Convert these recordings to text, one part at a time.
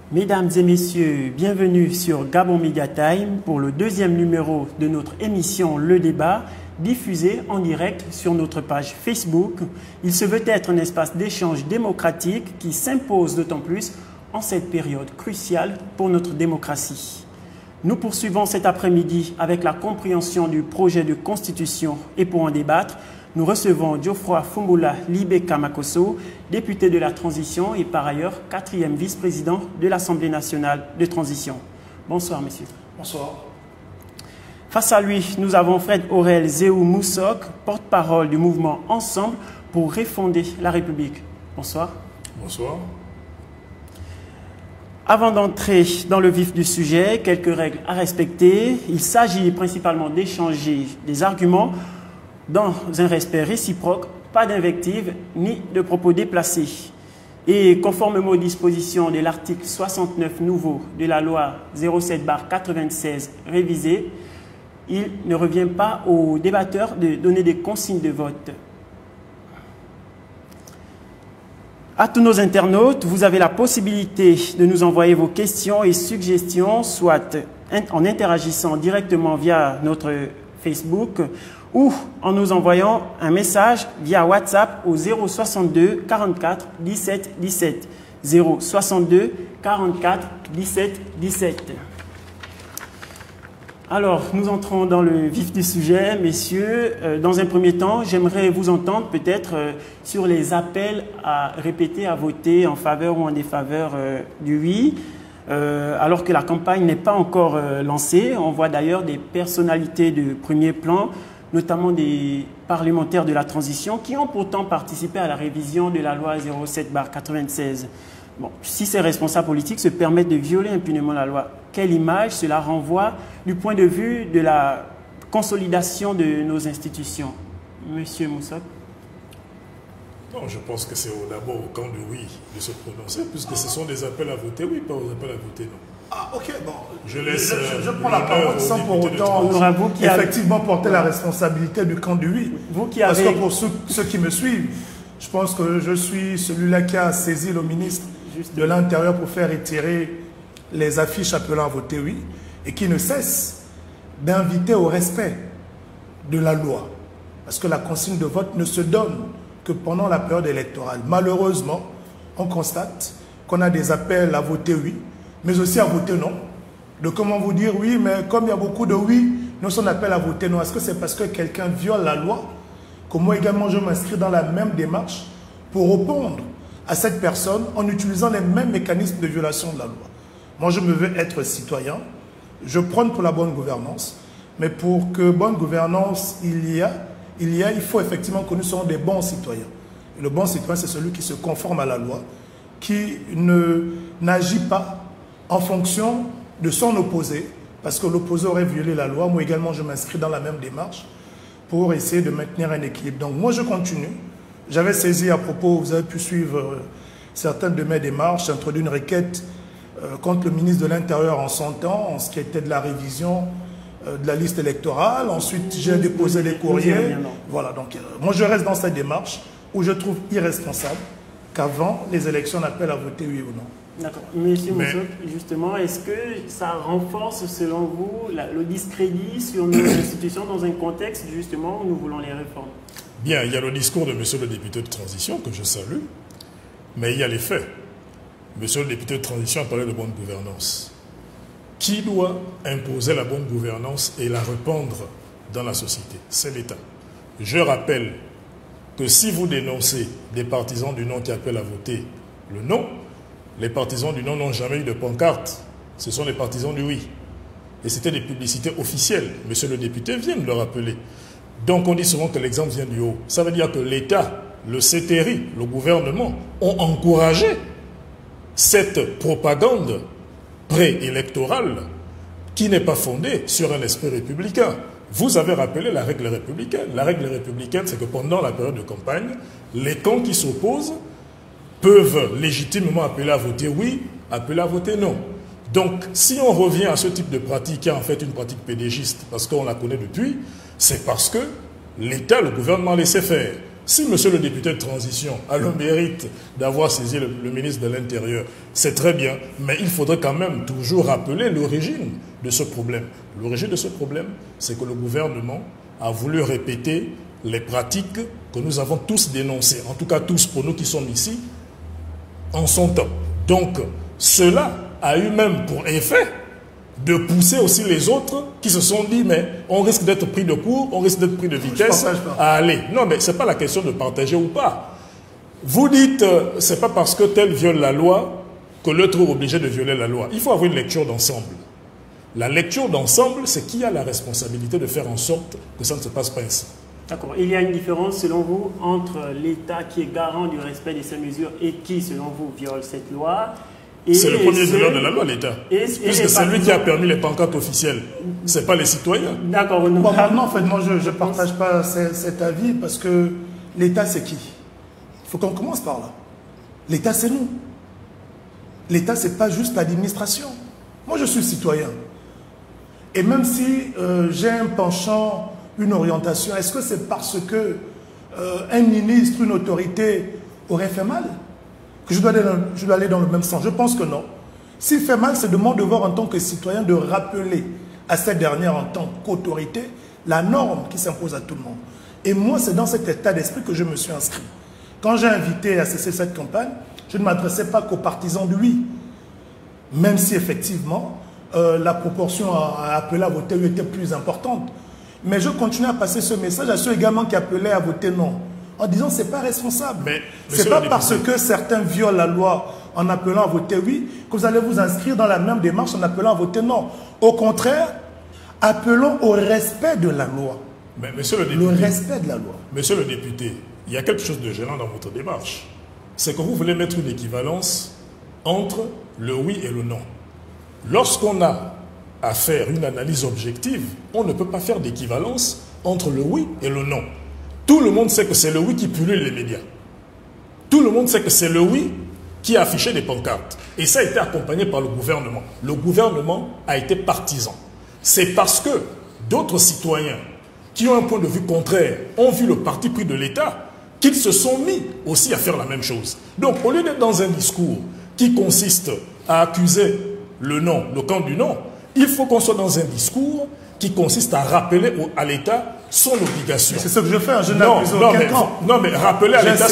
Mesdames et messieurs, bienvenue sur Gabon Media Time pour le deuxième numéro de notre émission Le Débat, diffusé en direct sur notre page Facebook. Il se veut être un espace d'échange démocratique qui s'impose d'autant plus en cette période cruciale pour notre démocratie. Nous poursuivons cet après-midi avec la compréhension du projet de constitution et pour en débattre, nous recevons Geoffroy Fumbula Libeka Makosso, député de la Transition et par ailleurs 4e vice-président de l'Assemblée nationale de transition. Bonsoir, messieurs. Bonsoir. Face à lui, nous avons Fred Aurel Zéou Moussok, porte-parole du mouvement Ensemble pour refonder la République. Bonsoir. Bonsoir. Avant d'entrer dans le vif du sujet, quelques règles à respecter. Il s'agit principalement d'échanger des arguments dans un respect réciproque, pas d'invectives ni de propos déplacés. Et conformément aux dispositions de l'article 69 nouveau de la loi 07/96 révisée, il ne revient pas aux débatteurs de donner des consignes de vote. À tous nos internautes, vous avez la possibilité de nous envoyer vos questions et suggestions, soit en interagissant directement via notre Facebook ou en nous envoyant un message via WhatsApp au 062 44 17 17. 062 44 17 17. Alors, nous entrons dans le vif du sujet, messieurs. Dans un premier temps, j'aimerais vous entendre peut-être sur les appels à répéter, à voter en faveur ou en défaveur du oui, alors que la campagne n'est pas encore lancée. On voit d'ailleurs des personnalités de premier plan, notamment des parlementaires de la transition, qui ont pourtant participé à la révision de la loi 07/96. Bon, si ces responsables politiques se permettent de violer impunément la loi, quelle image cela renvoie du point de vue de la consolidation de nos institutions? Monsieur Moussok. Non, je pense que c'est d'abord au camp de oui de se prononcer, puisque ce sont des appels à voter, oui, pas aux appels à voter, non. Ah, ok, bon. Je laisse. Je prends la parole sans pour autant effectivement porter la responsabilité du camp du oui. Parce que pour ceux qui me suivent, je pense que je suis celui-là qui a saisi le ministre de l'Intérieur pour faire retirer les affiches appelant à voter oui et qui ne cesse d'inviter au respect de la loi. Parce que la consigne de vote ne se donne que pendant la période électorale. Malheureusement, on constate qu'on a des appels à voter oui, mais aussi à voter non. De comment vous dire oui, mais comme il y a beaucoup de oui, nous on appelle à voter non. Est-ce que c'est parce que quelqu'un viole la loi que moi également je m'inscris dans la même démarche pour répondre à cette personne en utilisant les mêmes mécanismes de violation de la loi? Moi je me veux être citoyen, je prône pour la bonne gouvernance, mais pour que bonne gouvernance il faut effectivement que nous soyons des bons citoyens. Et le bon citoyen c'est celui qui se conforme à la loi, qui n'agit pas en fonction de son opposé, parce que l'opposé aurait violé la loi. Moi également je m'inscris dans la même démarche pour essayer de maintenir un équilibre. Donc moi je continue. J'avais saisi à propos, vous avez pu suivre certaines de mes démarches, j'ai introduit une requête contre le ministre de l'Intérieur en son temps, en ce qui était de la révision de la liste électorale. Ensuite j'ai déposé les courriers. Voilà, donc moi je reste dans cette démarche où je trouve irresponsable qu'avant les élections on appelle à voter oui ou non. D'accord. Monsieur Moussok, justement, est-ce que ça renforce, selon vous, le discrédit sur nos institutions dans un contexte, justement, où nous voulons les réformes? Bien, il y a le discours de monsieur le député de transition, que je salue, mais il y a les faits. Monsieur le député de transition a parlé de bonne gouvernance. Qui doit imposer la bonne gouvernance et la répandre dans la société? C'est l'État. Je rappelle que si vous dénoncez des partisans du non qui appellent à voter le non, les partisans du non n'ont jamais eu de pancarte. Ce sont les partisans du oui. Et c'était des publicités officielles. Monsieur le député vient de le rappeler. Donc on dit souvent que l'exemple vient du haut. Ça veut dire que l'État, le CTRI, le gouvernement ont encouragé cette propagande préélectorale qui n'est pas fondée sur un esprit républicain. Vous avez rappelé la règle républicaine. La règle républicaine, c'est que pendant la période de campagne, les camps qui s'opposent peuvent légitimement appeler à voter oui, appeler à voter non. Donc, si on revient à ce type de pratique, qui est en fait une pratique pédégiste, parce qu'on la connaît depuis, c'est parce que l'État, le gouvernement laissait faire. Si monsieur le député de transition a le mérite d'avoir saisi le ministre de l'Intérieur, c'est très bien, mais il faudrait quand même toujours rappeler l'origine de ce problème. L'origine de ce problème, c'est que le gouvernement a voulu répéter les pratiques que nous avons tous dénoncées, en tout cas tous pour nous qui sommes ici, en son temps. Donc, cela a eu même pour effet de pousser aussi les autres qui se sont dit, mais on risque d'être pris de court, on risque d'être pris de vitesse à aller. Non, mais ce n'est pas la question de partager ou pas. Vous dites, c'est pas parce que tel viole la loi que l'autre est obligé de violer la loi. Il faut avoir une lecture d'ensemble. La lecture d'ensemble, c'est qui a la responsabilité de faire en sorte que ça ne se passe pas ainsi. D'accord. Il y a une différence, selon vous, entre l'État qui est garant du respect de ces mesures et qui, selon vous, viole cette loi. C'est le premier violeur de la loi, l'État. Puisque c'est lui qui a permis les pancartes officielles. Ce n'est pas les citoyens. D'accord. Bon, maintenant, en fait, moi, je ne partage pas cet avis parce que l'État, c'est qui? Il faut qu'on commence par là. L'État, c'est nous. L'État, ce n'est pas juste l'administration. Moi, je suis citoyen. Et même si j'ai un penchant, une orientation, est-ce que c'est parce que un ministre, une autorité aurait fait mal que je dois aller dans le même sens? Je pense que non. S'il fait mal, c'est de mon devoir en tant que citoyen de rappeler à cette dernière en tant qu'autorité la norme qui s'impose à tout le monde. Et moi, c'est dans cet état d'esprit que je me suis inscrit. Quand j'ai invité à cesser cette campagne, je ne m'adressais pas qu'aux partisans du oui. Même si effectivement, la proportion à appeler à voter oui était plus importante. Mais je continue à passer ce message à ceux également qui appelaient à voter non, en disant c'est pas responsable. C'est pas parce que certains violent la loi en appelant à voter oui que vous allez vous inscrire dans la même démarche en appelant à voter non. Au contraire, appelons au respect de la loi. Mais monsieur le député, le respect de la loi. Monsieur le député, il y a quelque chose de gênant dans votre démarche. C'est que vous voulez mettre une équivalence entre le oui et le non. Lorsqu'on a à faire une analyse objective, on ne peut pas faire d'équivalence entre le oui et le non. Tout le monde sait que c'est le oui qui pullule les médias. Tout le monde sait que c'est le oui qui a affiché des pancartes. Et ça a été accompagné par le gouvernement. Le gouvernement a été partisan. C'est parce que d'autres citoyens qui ont un point de vue contraire ont vu le parti pris de l'État qu'ils se sont mis aussi à faire la même chose. Donc, au lieu d'être dans un discours qui consiste à accuser le non, le camp du non, il faut qu'on soit dans un discours qui consiste à rappeler à l'État son obligation. C'est ce que je fais, je n'accuse aucun camp. Non, mais rappeler à l'État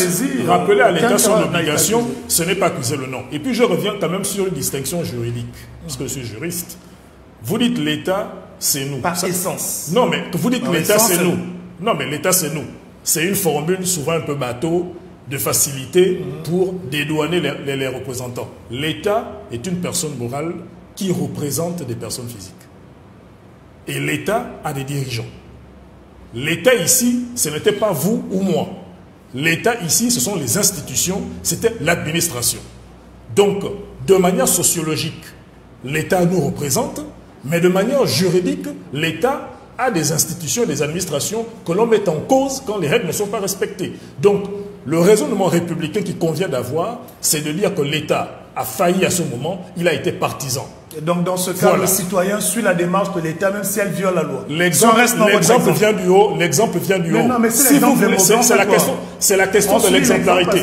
son obligation, ce n'est pas accuser le non. Et puis je reviens quand même sur une distinction juridique, parce que je suis juriste. Vous dites l'État, c'est nous. Par essence. Non, mais vous dites l'État, c'est nous. Non, mais l'État, c'est nous. C'est une formule souvent un peu bateau, de facilité pour dédouaner les représentants. L'État est une personne morale qui représente des personnes physiques. Et l'État a des dirigeants. L'État ici, ce n'était pas vous ou moi. L'État ici, ce sont les institutions, c'était l'administration. Donc, de manière sociologique, l'État nous représente, mais de manière juridique, l'État a des institutions et des administrations que l'on met en cause quand les règles ne sont pas respectées. Donc, le raisonnement républicain qu'il convient d'avoir, c'est de dire que l'État a failli à ce moment, il a été partisan. Et donc, dans ce cas, voilà, le citoyen suit la démarche de l'État, même si elle viole la loi. L'exemple vient du haut. L'exemple vient du haut. Non, mais si vous voulez, c'est la question de l'exemplarité.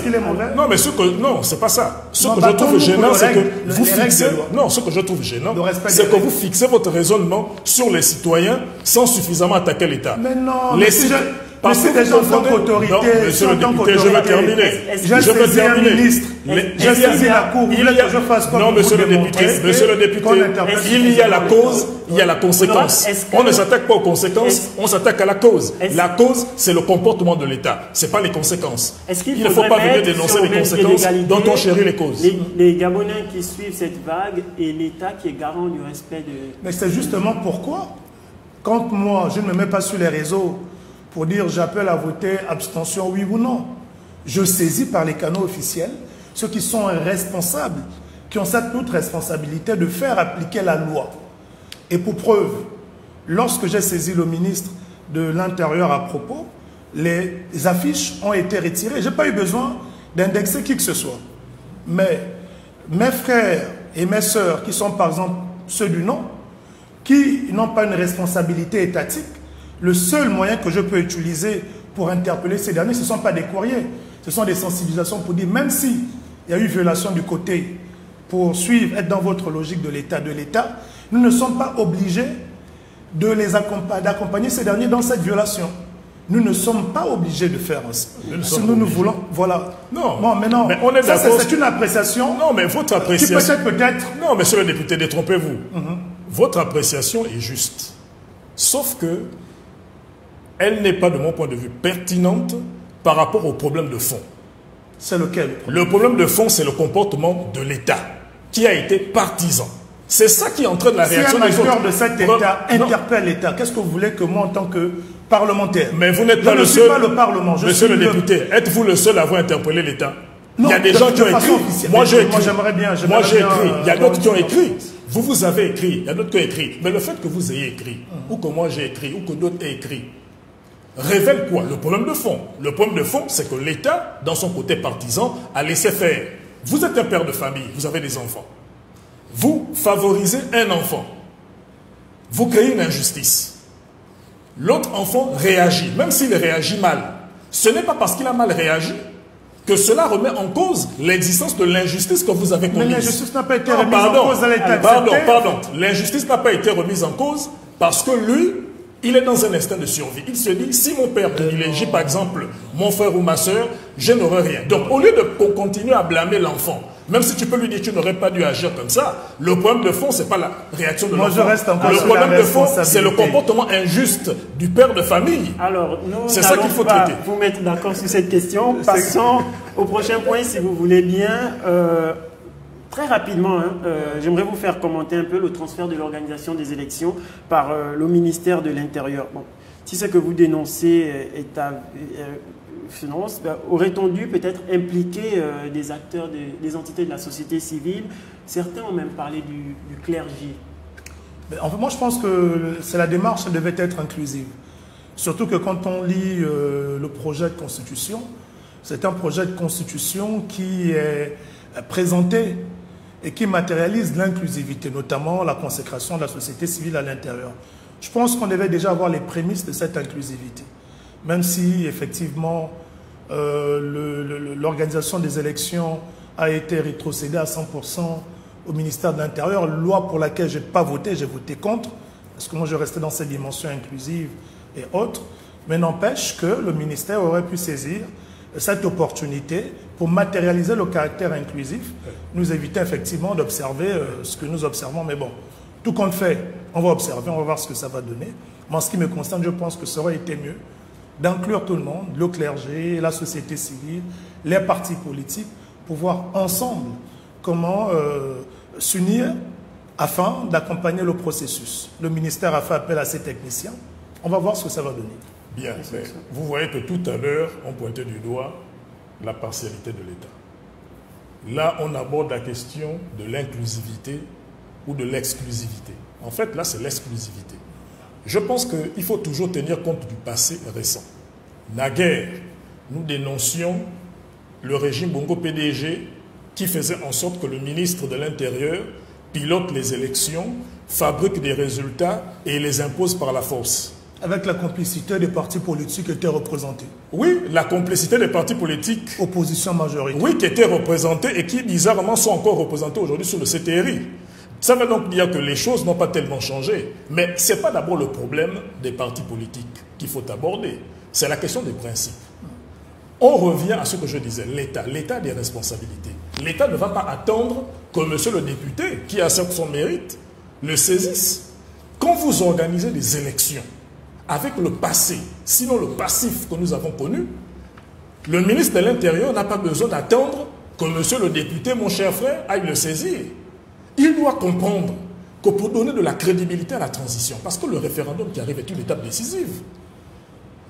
Non, mais non, c'est pas ça. Ce que je trouve gênant, c'est que vous fixez. Non, ce que je trouve gênant, c'est que vous fixez votre raisonnement sur les citoyens sans suffisamment attaquer l'État. Mais non, parce que déjà en tant qu'autorité, monsieur le député, je vais terminer. Je vais terminer. J'ai saisi la Cour. Non, monsieur le député, il y a la cause, il y a la conséquence. On ne s'attaque pas aux conséquences, on s'attaque à la cause. La cause, c'est le comportement de l'État, ce n'est pas les conséquences. Il ne faut pas venir dénoncer les conséquences dont on chérit les causes. Les Gabonais qui suivent cette vague et l'État qui est garant du respect de... Mais c'est justement pourquoi, quand moi, je ne me mets pas sur les réseaux pour dire j'appelle à voter abstention oui ou non. Je saisis par les canaux officiels ceux qui sont responsables, qui ont cette haute responsabilité de faire appliquer la loi. Et pour preuve, lorsque j'ai saisi le ministre de l'Intérieur à propos, les affiches ont été retirées. Je n'ai pas eu besoin d'indexer qui que ce soit. Mais mes frères et mes sœurs, qui sont par exemple ceux du non, qui n'ont pas une responsabilité étatique, le seul moyen que je peux utiliser pour interpeller ces derniers, ce ne sont pas des courriers, ce sont des sensibilisations pour dire, même s'il y a eu violation du côté, pour suivre, être dans votre logique de l'État, nous ne sommes pas obligés d'accompagner ces derniers dans cette violation. Nous ne sommes pas obligés de faire ça. Si nous voulons, voilà. Non, bon, mais non, mais on est d'accord. C'est une appréciation. Non, mais votre appréciation. Qui peut-être. Non, monsieur le député, détrompez-vous. Votre appréciation est juste. Sauf que elle n'est pas, de mon point de vue, pertinente par rapport au problème de fond. C'est lequel? Le problème de fond, c'est le comportement de l'État, qui a été partisan. C'est ça qui entraîne la réaction des autres. Si un acteur de cet État interpelle l'État, qu'est-ce que vous voulez que moi, en tant que parlementaire? Mais vous n'êtes pas le seul. Je ne suis pas le Parlement. Monsieur le député, êtes-vous le seul à avoir interpellé l'État? Il y a des gens qui ont écrit. Moi, j'ai écrit. Moi, j'aimerais bien. Moi, j'ai écrit. Il y a d'autres qui ont écrit. Vous avez écrit. Il y a d'autres qui ont écrit. Mais le fait que vous ayez écrit, ou que moi j'ai écrit, ou que d'autres aient écrit, révèle quoi? Le problème de fond. Le problème de fond, c'est que l'État, dans son côté partisan, a laissé faire. Vous êtes un père de famille, vous avez des enfants. Vous favorisez un enfant. Vous créez une injustice. L'autre enfant réagit, même s'il réagit mal. Ce n'est pas parce qu'il a mal réagi que cela remet en cause l'existence de l'injustice que vous avez commise. Mais l'injustice n'a pas été remise en cause à l'État. Pardon. L'injustice n'a pas été remise en cause parce que lui, il est dans un instinct de survie. Il se dit, si mon père privilégie par exemple mon frère ou ma soeur, je n'aurai rien. Donc au lieu de continuer à blâmer l'enfant, même si tu peux lui dire que tu n'aurais pas dû agir comme ça, le problème de fond, ce n'est pas la réaction de l'enfant. Le problème de fond, c'est le comportement injuste du père de famille. Alors, nous n'allons pas vous mettre d'accord sur cette question. Passons au prochain point, si vous voulez bien. Très rapidement, j'aimerais vous faire commenter un peu le transfert de l'organisation des élections par le ministère de l'Intérieur. Bon, si ce que vous dénoncez aurait-on dû peut-être impliquer des acteurs, des entités de la société civile? Certains ont même parlé du clergé. En fait, moi, je pense que la démarche devait être inclusive. Surtout que quand on lit le projet de constitution, c'est un projet de constitution qui est présenté et qui matérialise l'inclusivité, notamment la consécration de la société civile à l'intérieur. Je pense qu'on devait déjà avoir les prémices de cette inclusivité. Même si, effectivement, l'organisation des élections a été rétrocédée à 100% au ministère de l'Intérieur, loi pour laquelle je n'ai pas voté, j'ai voté contre, parce que moi je restais dans cette dimension inclusive et autres, mais n'empêche que le ministère aurait pu saisir cette opportunité pour matérialiser le caractère inclusif, nous éviter effectivement d'observer ce que nous observons. Mais bon, tout compte fait, on va observer, on va voir ce que ça va donner. Mais en ce qui me concerne, je pense que ça aurait été mieux d'inclure tout le monde, le clergé, la société civile, les partis politiques, pour voir ensemble comment s'unir afin d'accompagner le processus. Le ministère a fait appel à ses techniciens. On va voir ce que ça va donner. Bien, mais vous voyez que tout à l'heure, on pointait du doigt la partialité de l'État. Là, on aborde la question de l'inclusivité ou de l'exclusivité. En fait, là, c'est l'exclusivité. Je pense qu'il faut toujours tenir compte du passé récent. Naguère, nous dénoncions le régime Bongo PDG qui faisait en sorte que le ministre de l'Intérieur pilote les élections, fabrique des résultats et les impose par la force. Avec la complicité des partis politiques qui étaient représentés. Oui, la complicité des partis politiques. Opposition majoritaire. Oui, qui étaient représentés et qui, bizarrement, sont encore représentés aujourd'hui sur le CTRI. Ça veut donc dire que les choses n'ont pas tellement changé. Mais ce n'est pas d'abord le problème des partis politiques qu'il faut aborder. C'est la question des principes. On revient à ce que je disais, l'État. L'État a des responsabilités. L'État ne va pas attendre que monsieur le député, qui a son mérite, le saisisse. Quand vous organisez des élections, avec le passé, sinon le passif que nous avons connu, le ministre de l'Intérieur n'a pas besoin d'attendre que monsieur le député, mon cher frère, aille le saisir. Il doit comprendre que pour donner de la crédibilité à la transition, parce que le référendum qui arrive est une étape décisive,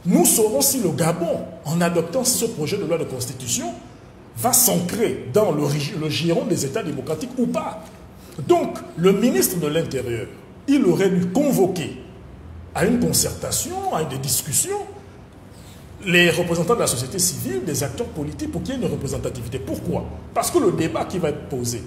nous saurons si le Gabon, en adoptant ce projet de loi de constitution, va s'ancrer dans le giron des États démocratiques ou pas. Donc, le ministre de l'Intérieur, il aurait dû convoquer à une concertation, à des discussions, les représentants de la société civile, des acteurs politiques, pour qu'il y ait une représentativité. Pourquoi? Parce que le débat qui va être posé,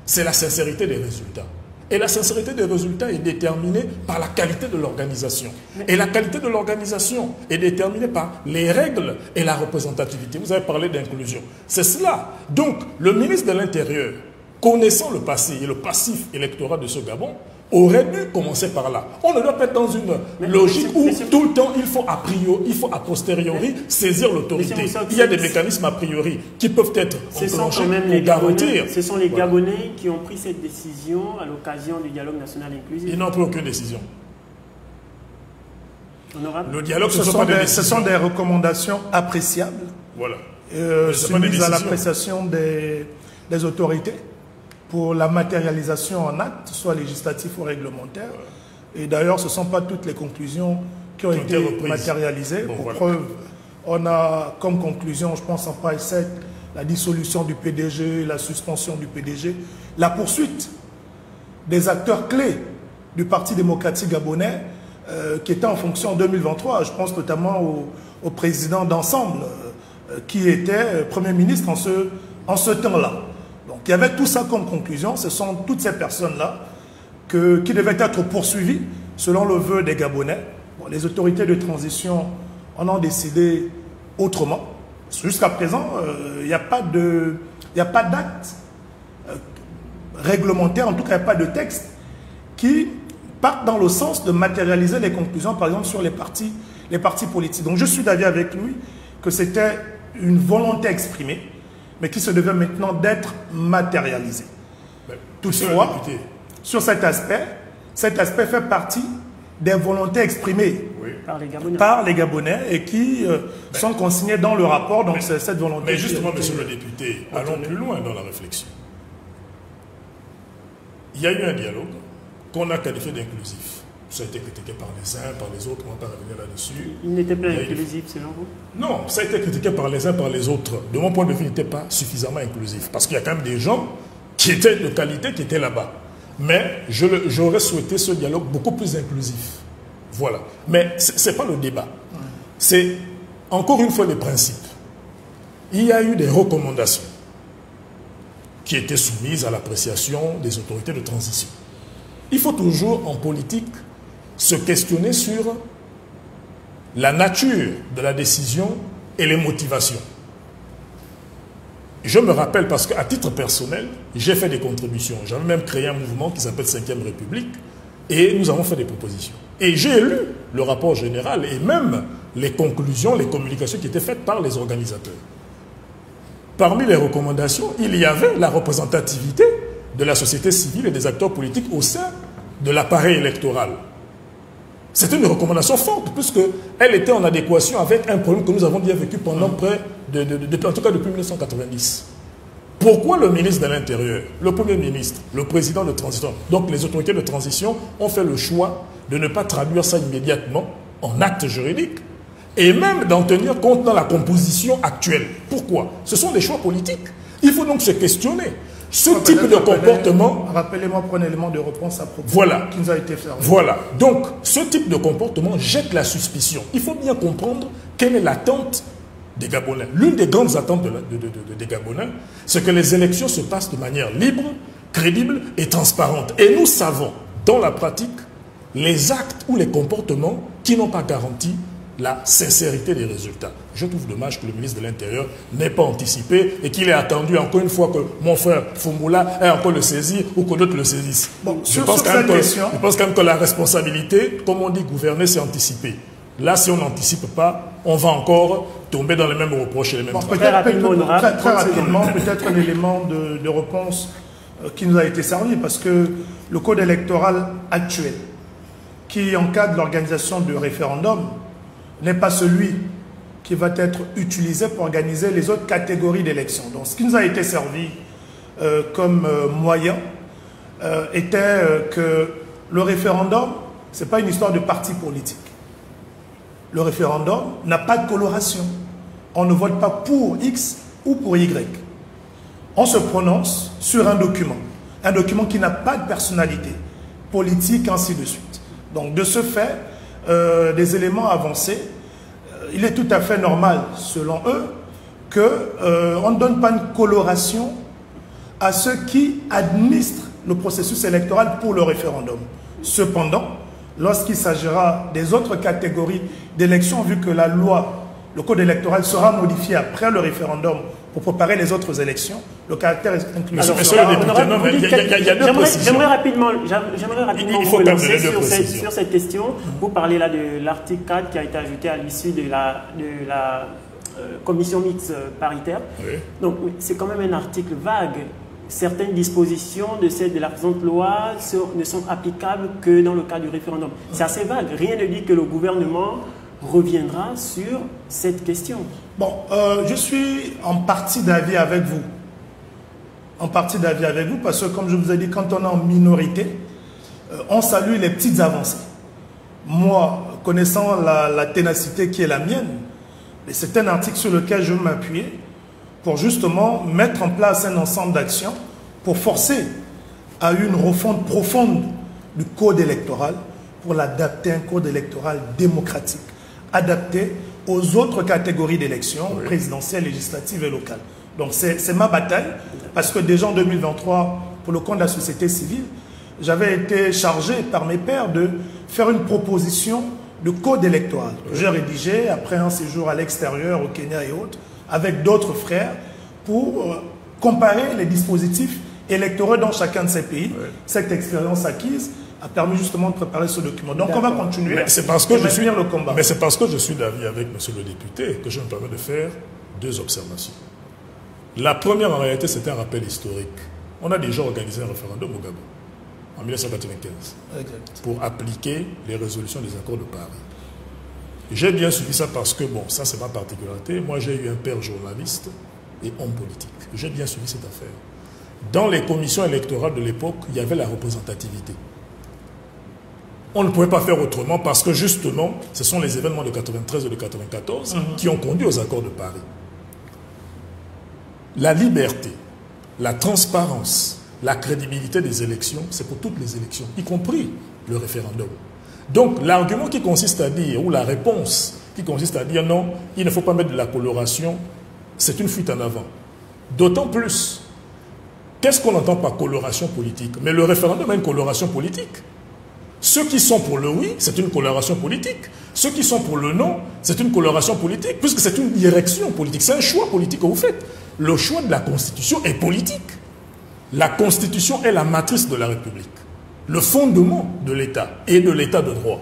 c'est la sincérité des résultats. Et la sincérité des résultats est déterminée par la qualité de l'organisation. Et la qualité de l'organisation est déterminée par les règles et la représentativité. Vous avez parlé d'inclusion. C'est cela. Donc, le ministre de l'Intérieur, connaissant le passé et le passif électoral de ce Gabon, aurait dû commencer par là. On ne doit pas être dans une logique où tout le temps il faut a priori, il faut a posteriori saisir l'autorité. Il y a des mécanismes a priori qui peuvent être enclenchés pour garantir. Ce sont les Gabonais qui ont pris cette décision à l'occasion du dialogue national inclusif. Ils n'ont pris aucune décision. Honorable. Le dialogue, ce sont des recommandations appréciables. Voilà. Soumises à l'appréciation des autorités pour la matérialisation en acte, soit législatif ou réglementaire. Et d'ailleurs, ce ne sont pas toutes les conclusions qui ont été matérialisées. Bon, pour preuve, on a comme conclusion, je pense en page 7, la dissolution du PDG, la suspension du PDG, la poursuite des acteurs clés du Parti démocratique gabonais qui étaient en fonction en 2023. Je pense notamment au président d'ensemble qui était Premier ministre en ce temps-là. Donc il y avait tout ça comme conclusion. Ce sont toutes ces personnes-là qui devaient être poursuivies selon le vœu des Gabonais. Bon, les autorités de transition en ont décidé autrement. Jusqu'à présent, il n'y a pas d'acte réglementaire, en tout cas il n'y a pas de texte qui partent dans le sens de matérialiser les conclusions, par exemple sur les partis politiques. Donc je suis d'avis avec lui que c'était une volonté exprimée, mais qui se devait maintenant d'être matérialisée. Toutefois, sur cet aspect fait partie des volontés exprimées par les Gabonais et qui sont consignées dans le rapport. Donc c'est cette volonté. Mais justement, monsieur le député, allons plus loin dans la réflexion. Il y a eu un dialogue qu'on a qualifié d'inclusif. Ça a été critiqué par les uns, par les autres, on ne va pas revenir là-dessus. Il n'était pas inclusif selon vous? Non, ça a été critiqué par les uns, par les autres. De mon point de vue, il n'était pas suffisamment inclusif. Parce qu'il y a quand même des gens qui étaient de qualité, qui étaient là-bas. Mais j'aurais souhaité ce dialogue beaucoup plus inclusif. Voilà. Mais ce n'est pas le débat. C'est encore une fois les principes. Il y a eu des recommandations qui étaient soumises à l'appréciation des autorités de transition. Il faut toujours, en politique, se questionner sur la nature de la décision et les motivations. Je me rappelle parce qu'à titre personnel, j'ai fait des contributions. J'avais même créé un mouvement qui s'appelle 5e République et nous avons fait des propositions. Et j'ai lu le rapport général et même les conclusions, les communications qui étaient faites par les organisateurs. Parmi les recommandations, il y avait la représentativité de la société civile et des acteurs politiques au sein de l'appareil électoral. C'était une recommandation forte, puisqu'elle était en adéquation avec un problème que nous avons bien vécu pendant près en tout cas depuis 1990. Pourquoi le ministre de l'Intérieur, le Premier ministre, le président de transition, donc les autorités de transition ont fait le choix de ne pas traduire ça immédiatement en acte juridique et même d'en tenir compte dans la composition actuelle? Pourquoi? Ce sont des choix politiques. Il faut donc se questionner. Ce type de comportement... Rappelez-moi, prenez l'élément de réponse à propos voilà, qui nous a été fait. Voilà. Donc, ce type de comportement jette la suspicion. Il faut bien comprendre quelle est l'attente des Gabonais. L'une des grandes attentes des Gabonais, c'est que les élections se passent de manière libre, crédible et transparente. Et nous savons, dans la pratique, les actes ou les comportements qui n'ont pas garanti la sincérité des résultats. Je trouve dommage que le ministre de l'Intérieur n'ait pas anticipé et qu'il ait attendu encore une fois que mon frère Fumula ait encore le saisi ou que d'autres le saisissent. Bon, je pense quand même que la responsabilité, comme on dit, gouverner, c'est anticiper. Là, si on n'anticipe pas, on va encore tomber dans les mêmes reproches et les mêmes très rapidement, peut-être un élément de réponse qui nous a été servi, parce que le code électoral actuel, qui encadre l'organisation de référendums, n'est pas celui qui va être utilisé pour organiser les autres catégories d'élections. Donc, ce qui nous a été servi comme moyen était que le référendum, ce n'est pas une histoire de parti politique. le référendum n'a pas de coloration. On ne vote pas pour X ou pour Y. On se prononce sur un document qui n'a pas de personnalité politique, ainsi de suite. Donc, de ce fait, des éléments avancés, il est tout à fait normal, selon eux, qu'on ne donne pas une coloration à ceux qui administrent le processus électoral pour le référendum. Cependant, lorsqu'il s'agira des autres catégories d'élections, vu que la loi, le code électoral sera modifié après le référendum pour préparer les autres élections, le caractère inclusif. Monsieur le député, non, mais il y a deux précisions. J'aimerais rapidement vous lancer sur cette question. Vous parlez là de l'article 4 qui a été ajouté à l'issue de la commission mixte paritaire. Oui. Donc, c'est quand même un article vague. Certaines dispositions de la présente loi ne sont applicables que dans le cas du référendum. C'est assez vague. Rien ne dit que le gouvernement reviendra sur cette question. Bon, je suis en partie d'avis avec vous. En partie d'avis avec vous parce que, comme je vous ai dit, quand on est en minorité, on salue les petites avancées. Moi, connaissant la ténacité qui est la mienne, c'est un article sur lequel je m'appuie pour justement mettre en place un ensemble d'actions pour forcer à une refonte profonde du code électoral, pour l'adapter à un code électoral démocratique, adapté aux autres catégories d'élections, présidentielles, législatives et locales. Donc c'est ma bataille, parce que déjà en 2023, pour le compte de la société civile, j'avais été chargé par mes pairs de faire une proposition de code électoral que j'ai rédigé après un séjour à l'extérieur, au Kenya et autres, avec d'autres frères, pour comparer les dispositifs électoraux dans chacun de ces pays. Cette expérience acquise a permis justement de préparer ce document. Donc on va continuer à maintenir le combat. Mais c'est parce que je suis d'avis avec monsieur le député que je me permets de faire deux observations. La première, en réalité, c'est un rappel historique. On a déjà organisé un référendum au Gabon, en 1995, pour appliquer les résolutions des accords de Paris. J'ai bien suivi ça parce que, bon, ça c'est ma particularité. Moi, j'ai eu un père journaliste et homme politique. J'ai bien suivi cette affaire. Dans les commissions électorales de l'époque, il y avait la représentativité. On ne pouvait pas faire autrement parce que, justement, ce sont les événements de 93 et de 94 qui ont conduit aux accords de Paris. La liberté, la transparence, la crédibilité des élections, c'est pour toutes les élections, y compris le référendum. Donc, l'argument qui consiste à dire, ou la réponse qui consiste à dire non, il ne faut pas mettre de la coloration, c'est une fuite en avant. D'autant plus, qu'est-ce qu'on entend par coloration politique? Mais le référendum a une coloration politique. Ceux qui sont pour le oui, c'est une coloration politique. Ceux qui sont pour le non, c'est une coloration politique, puisque c'est une direction politique. C'est un choix politique que vous faites. Le choix de la Constitution est politique. La Constitution est la matrice de la République, le fondement de l'État et de l'État de droit.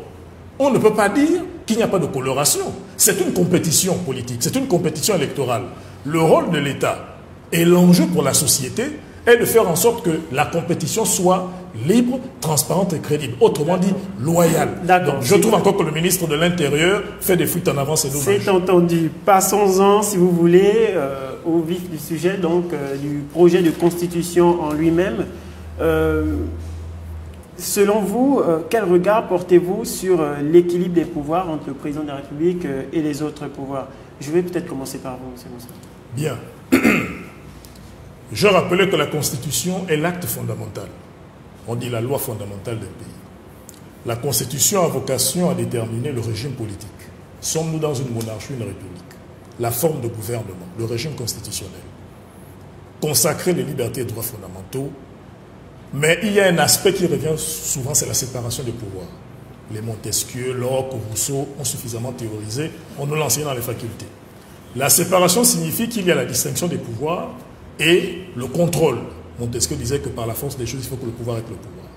On ne peut pas dire qu'il n'y a pas de coloration. C'est une compétition politique, c'est une compétition électorale. Le rôle de l'État et l'enjeu pour la société est de faire en sorte que la compétition soit libre, transparente et crédible. Autrement dit, loyale. Donc, je trouve encore que le ministre de l'Intérieur fait des fuites en avant, c'est dommage. C'est entendu. Passons-en, si vous voulez, au vif du sujet, donc du projet de constitution en lui-même. Selon vous, quel regard portez-vous sur l'équilibre des pouvoirs entre le président de la République et les autres pouvoirs? Je vais peut-être commencer par vous, M. Moussa. Bien. Je rappelais que la Constitution est l'acte fondamental. On dit la loi fondamentale d'un pays. La Constitution a vocation à déterminer le régime politique. Sommes-nous dans une monarchie ou une république? La forme de gouvernement, le régime constitutionnel. Consacrer les libertés et droits fondamentaux. Mais il y a un aspect qui revient souvent, c'est la séparation des pouvoirs. Les Montesquieu, Locke, Rousseau ont suffisamment théorisé, on nous l'enseigne dans les facultés. La séparation signifie qu'il y a la distinction des pouvoirs et le contrôle. Montesquieu disait que par la force des choses, il faut que le pouvoir ait le pouvoir.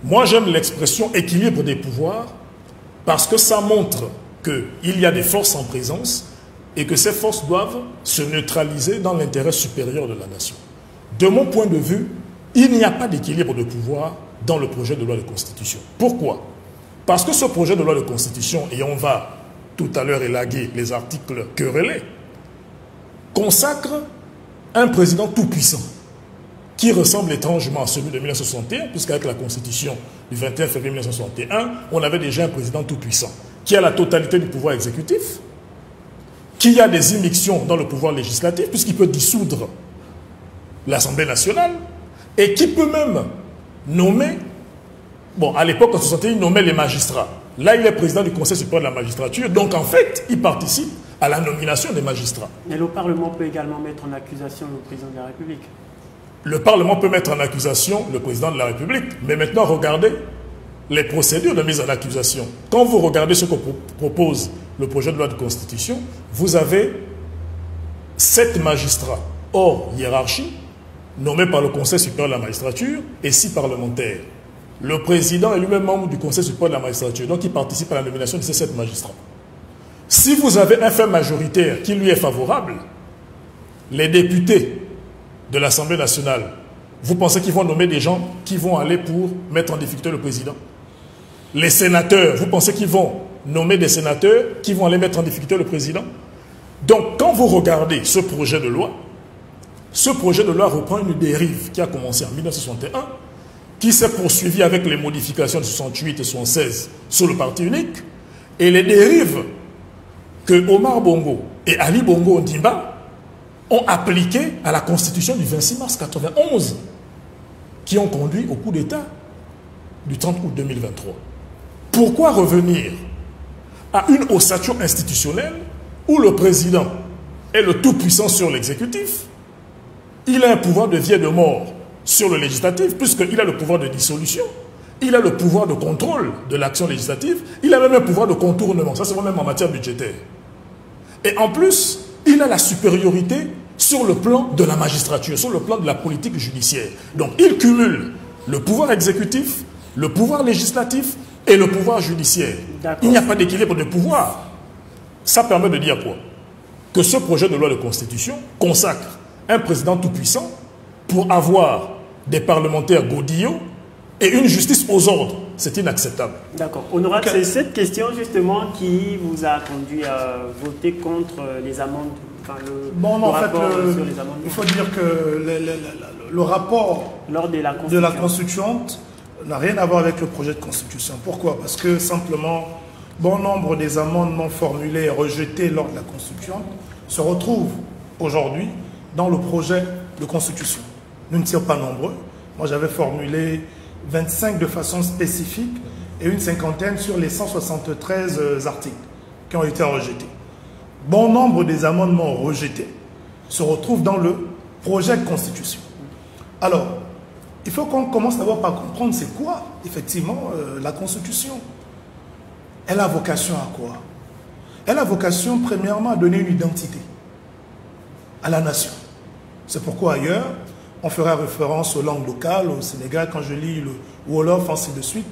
Moi, j'aime l'expression équilibre des pouvoirs parce que ça montre qu'il y a des forces en présence et que ces forces doivent se neutraliser dans l'intérêt supérieur de la nation. De mon point de vue, il n'y a pas d'équilibre de pouvoir dans le projet de loi de constitution. Pourquoi? Parce que ce projet de loi de constitution, et on va tout à l'heure élaguer les articles querellés, consacre un président tout-puissant qui ressemble étrangement à celui de 1961, puisqu'avec la constitution du 21 février 1961, on avait déjà un président tout-puissant. qui a la totalité du pouvoir exécutif, qui a des immixtions dans le pouvoir législatif, puisqu'il peut dissoudre l'Assemblée nationale, et qui peut même nommer, bon, à l'époque, en 1961, il nommait les magistrats. Là, il est président du Conseil supérieur de la magistrature, donc en fait, il participe à la nomination des magistrats. Mais le Parlement peut également mettre en accusation le président de la République. Le Parlement peut mettre en accusation le président de la République, mais maintenant, regardez les procédures de mise en accusation. Quand vous regardez ce que propose le projet de loi de constitution, vous avez 7 magistrats hors hiérarchie, nommés par le Conseil supérieur de la magistrature, et 6 parlementaires. Le président est lui-même membre du Conseil supérieur de la magistrature, donc il participe à la nomination de ces 7 magistrats. Si vous avez un fait majoritaire qui lui est favorable, les députés de l'Assemblée nationale, vous pensez qu'ils vont nommer des gens qui vont aller pour mettre en difficulté le président? Les sénateurs, vous pensez qu'ils vont nommer des sénateurs qui vont aller mettre en difficulté le président? Donc, quand vous regardez ce projet de loi reprend une dérive qui a commencé en 1961, qui s'est poursuivie avec les modifications de 68 et 76 sur le parti unique, et les dérives que Omar Bongo et Ali Bongo Ondimba ont appliquées à la Constitution du 26 mars 1991, qui ont conduit au coup d'État du 30 août 2023. Pourquoi revenir à une ossature institutionnelle où le président est le tout-puissant sur l'exécutif? Il a un pouvoir de vie et de mort sur le législatif, puisqu'il a le pouvoir de dissolution, il a le pouvoir de contrôle de l'action législative, il a même un pouvoir de contournement, ça c'est même en matière budgétaire. Et en plus, il a la supériorité sur le plan de la magistrature, sur le plan de la politique judiciaire. Donc il cumule le pouvoir exécutif, le pouvoir législatif et le pouvoir judiciaire. Il n'y a pas d'équilibre de pouvoir. Ça permet de dire quoi? Que ce projet de loi de constitution consacre un président tout-puissant pour avoir des parlementaires godillots et une justice aux ordres. C'est inacceptable. D'accord. Honorable, c'est cette question justement qui vous a conduit à voter contre les amendes. Enfin, sur les amendements. Il faut dire que le rapport de la constituante n'a rien à voir avec le projet de constitution. Pourquoi? Parce que simplement, bon nombre des amendements formulés et rejetés lors de la constituante se retrouvent aujourd'hui dans le projet de constitution. Nous ne sommes pas nombreux. Moi, j'avais formulé 25 de façon spécifique et une cinquantaine sur les 173 articles qui ont été rejetés. Bon nombre des amendements rejetés se retrouvent dans le projet de constitution. Alors, il faut qu'on commence d'abord par comprendre c'est quoi, effectivement, la constitution. Elle a vocation à quoi? Elle a vocation, premièrement, à donner une identité à la nation. C'est pourquoi, ailleurs, on fera référence aux langues locales, au Sénégal, quand je lis le Wolof, ainsi de suite.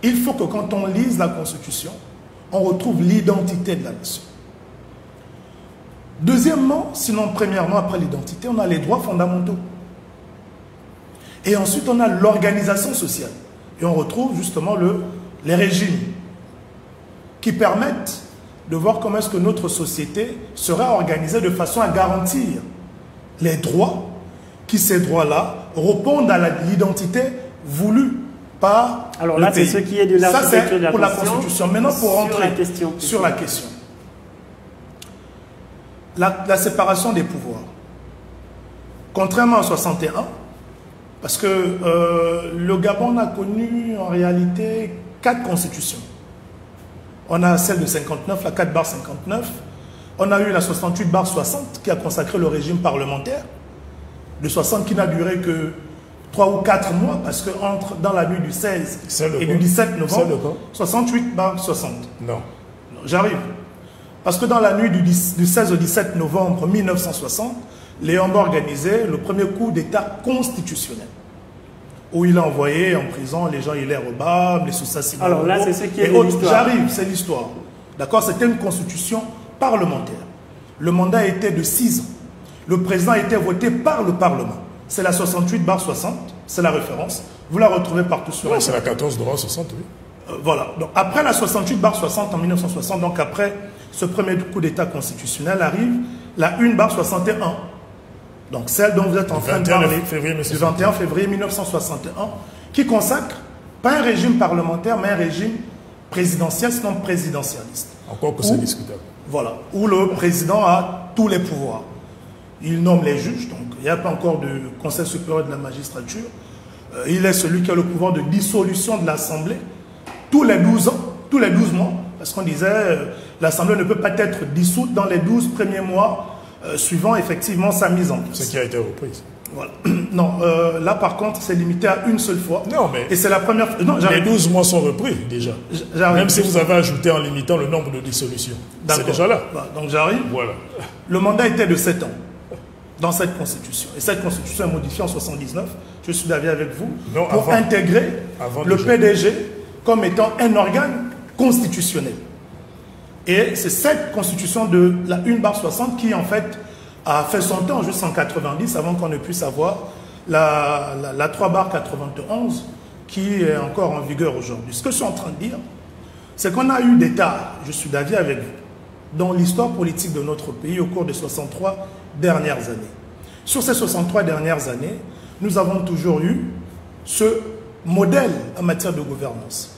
Il faut que quand on lise la Constitution, on retrouve l'identité de la nation. Deuxièmement, sinon premièrement, après l'identité, on a les droits fondamentaux. Et ensuite, on a l'organisation sociale. Et on retrouve justement les régimes qui permettent de voir comment est-ce que notre société sera organisée de façon à garantir les droits, qui ces droits-là répondent à l'identité voulue par Alors là, c'est ce qui est de la Ça, c'est pour la Constitution. Maintenant, pour rentrer sur la question. La séparation des pouvoirs. Contrairement à 61, parce que le Gabon a connu en réalité 4 constitutions. On a celle de 59, la 4/59. On a eu la 68/60 qui a consacré le régime parlementaire. De 60 qui n'a duré que 3 ou 4 mois parce que dans la nuit du 16 et du 17 novembre, 68/60. Non. J'arrive. Parce que dans la nuit du 16 au 17 novembre 1960, Léon a organisé le premier coup d'État constitutionnel, où il a envoyé en prison les gens Hilaire Obama, les Soussa-Simon. Alors là, c'est ce qui est l'histoire. J'arrive, c'est l'histoire. D'accord? C'était une constitution parlementaire. Le mandat était de 6 ans. Le président a été voté par le Parlement. C'est la 68/60, c'est la référence. Vous la retrouvez partout sur c'est la 14/60, oui. Voilà. Donc, après la 68/60 en 1960, donc après ce premier coup d'État constitutionnel, arrive la 1/61. Donc celle dont vous êtes en train de parler, du 21 février 1961, qui consacre pas un régime parlementaire, mais un régime présidentielle, sinon présidentialiste. Encore que c'est discutable. Voilà, où le président a tous les pouvoirs. Il nomme les juges, donc il n'y a pas encore de Conseil supérieur de la magistrature. Il est celui qui a le pouvoir de dissolution de l'Assemblée tous les 12 ans, tous les 12 mois, parce qu'on disait l'Assemblée ne peut pas être dissoute dans les 12 premiers mois suivant effectivement sa mise en place. Ce qui a été reprise. Voilà. Non, là par contre, c'est limité à une seule fois. Non, mais... Et c'est la première fois... Non, les 12 mois sont repris, déjà. Même si vous avez ajouté en limitant le nombre de dissolutions. C'est déjà là. Bah, donc j'arrive. Voilà. Le mandat était de 7 ans dans cette constitution. Et cette constitution est modifiée en 79. Je suis d'avis avec vous. Non, pour intégrer le PDG comme étant un organe constitutionnel. Et c'est cette constitution de la 1/60 qui, en fait, a fait son temps jusqu'en 90 avant qu'on ne puisse avoir la 3/91 qui est encore en vigueur aujourd'hui. Ce que je suis en train de dire, c'est qu'on a eu des tas, je suis d'avis avec vous, dans l'histoire politique de notre pays au cours des 63 dernières années. Sur ces 63 dernières années, nous avons toujours eu ce modèle en matière de gouvernance.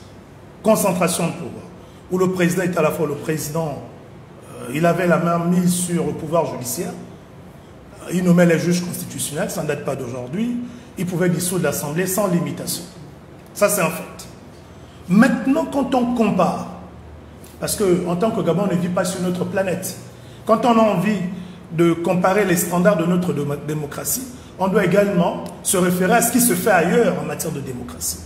Concentration de pouvoir, où le président était à la fois le président, il avait la main mise sur le pouvoir judiciaire, il nommait les juges constitutionnels, ça ne date pas d'aujourd'hui, il pouvait dissoudre l'Assemblée sans limitation. Ça, c'est un fait. Maintenant, quand on compare, parce qu'en tant que Gabon, on ne vit pas sur notre planète, quand on a envie de comparer les standards de notre démocratie, on doit également se référer à ce qui se fait ailleurs en matière de démocratie.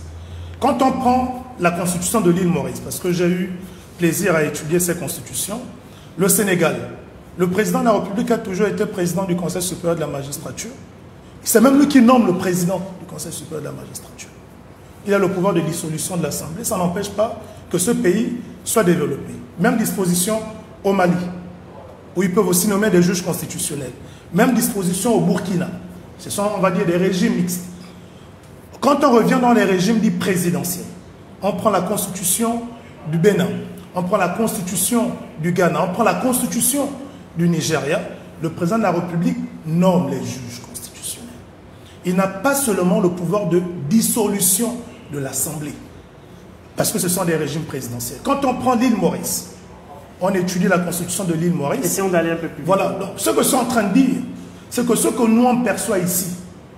Quand on prend la constitution de l'île Maurice, parce que j'ai eu plaisir à étudier ces constitutions, le Sénégal, le président de la République a toujours été président du Conseil supérieur de la magistrature. C'est même lui qui nomme le président du Conseil supérieur de la magistrature. Il a le pouvoir de dissolution de l'Assemblée. Ça n'empêche pas que ce pays soit développé. Même disposition au Mali, où ils peuvent aussi nommer des juges constitutionnels. Même disposition au Burkina. Ce sont, on va dire, des régimes mixtes. Quand on revient dans les régimes dits présidentiels, on prend la constitution du Bénin, on prend la constitution du Ghana, on prend la constitution du Nigeria, le président de la République nomme les juges constitutionnels. Il n'a pas seulement le pouvoir de dissolution de l'Assemblée, parce que ce sont des régimes présidentiels. Quand on prend l'île Maurice, on étudie la constitution de l'île Maurice. Essayons d'aller un peu plus vite. Voilà. Donc, ce que je suis en train de dire, c'est que ce que nous on perçoit ici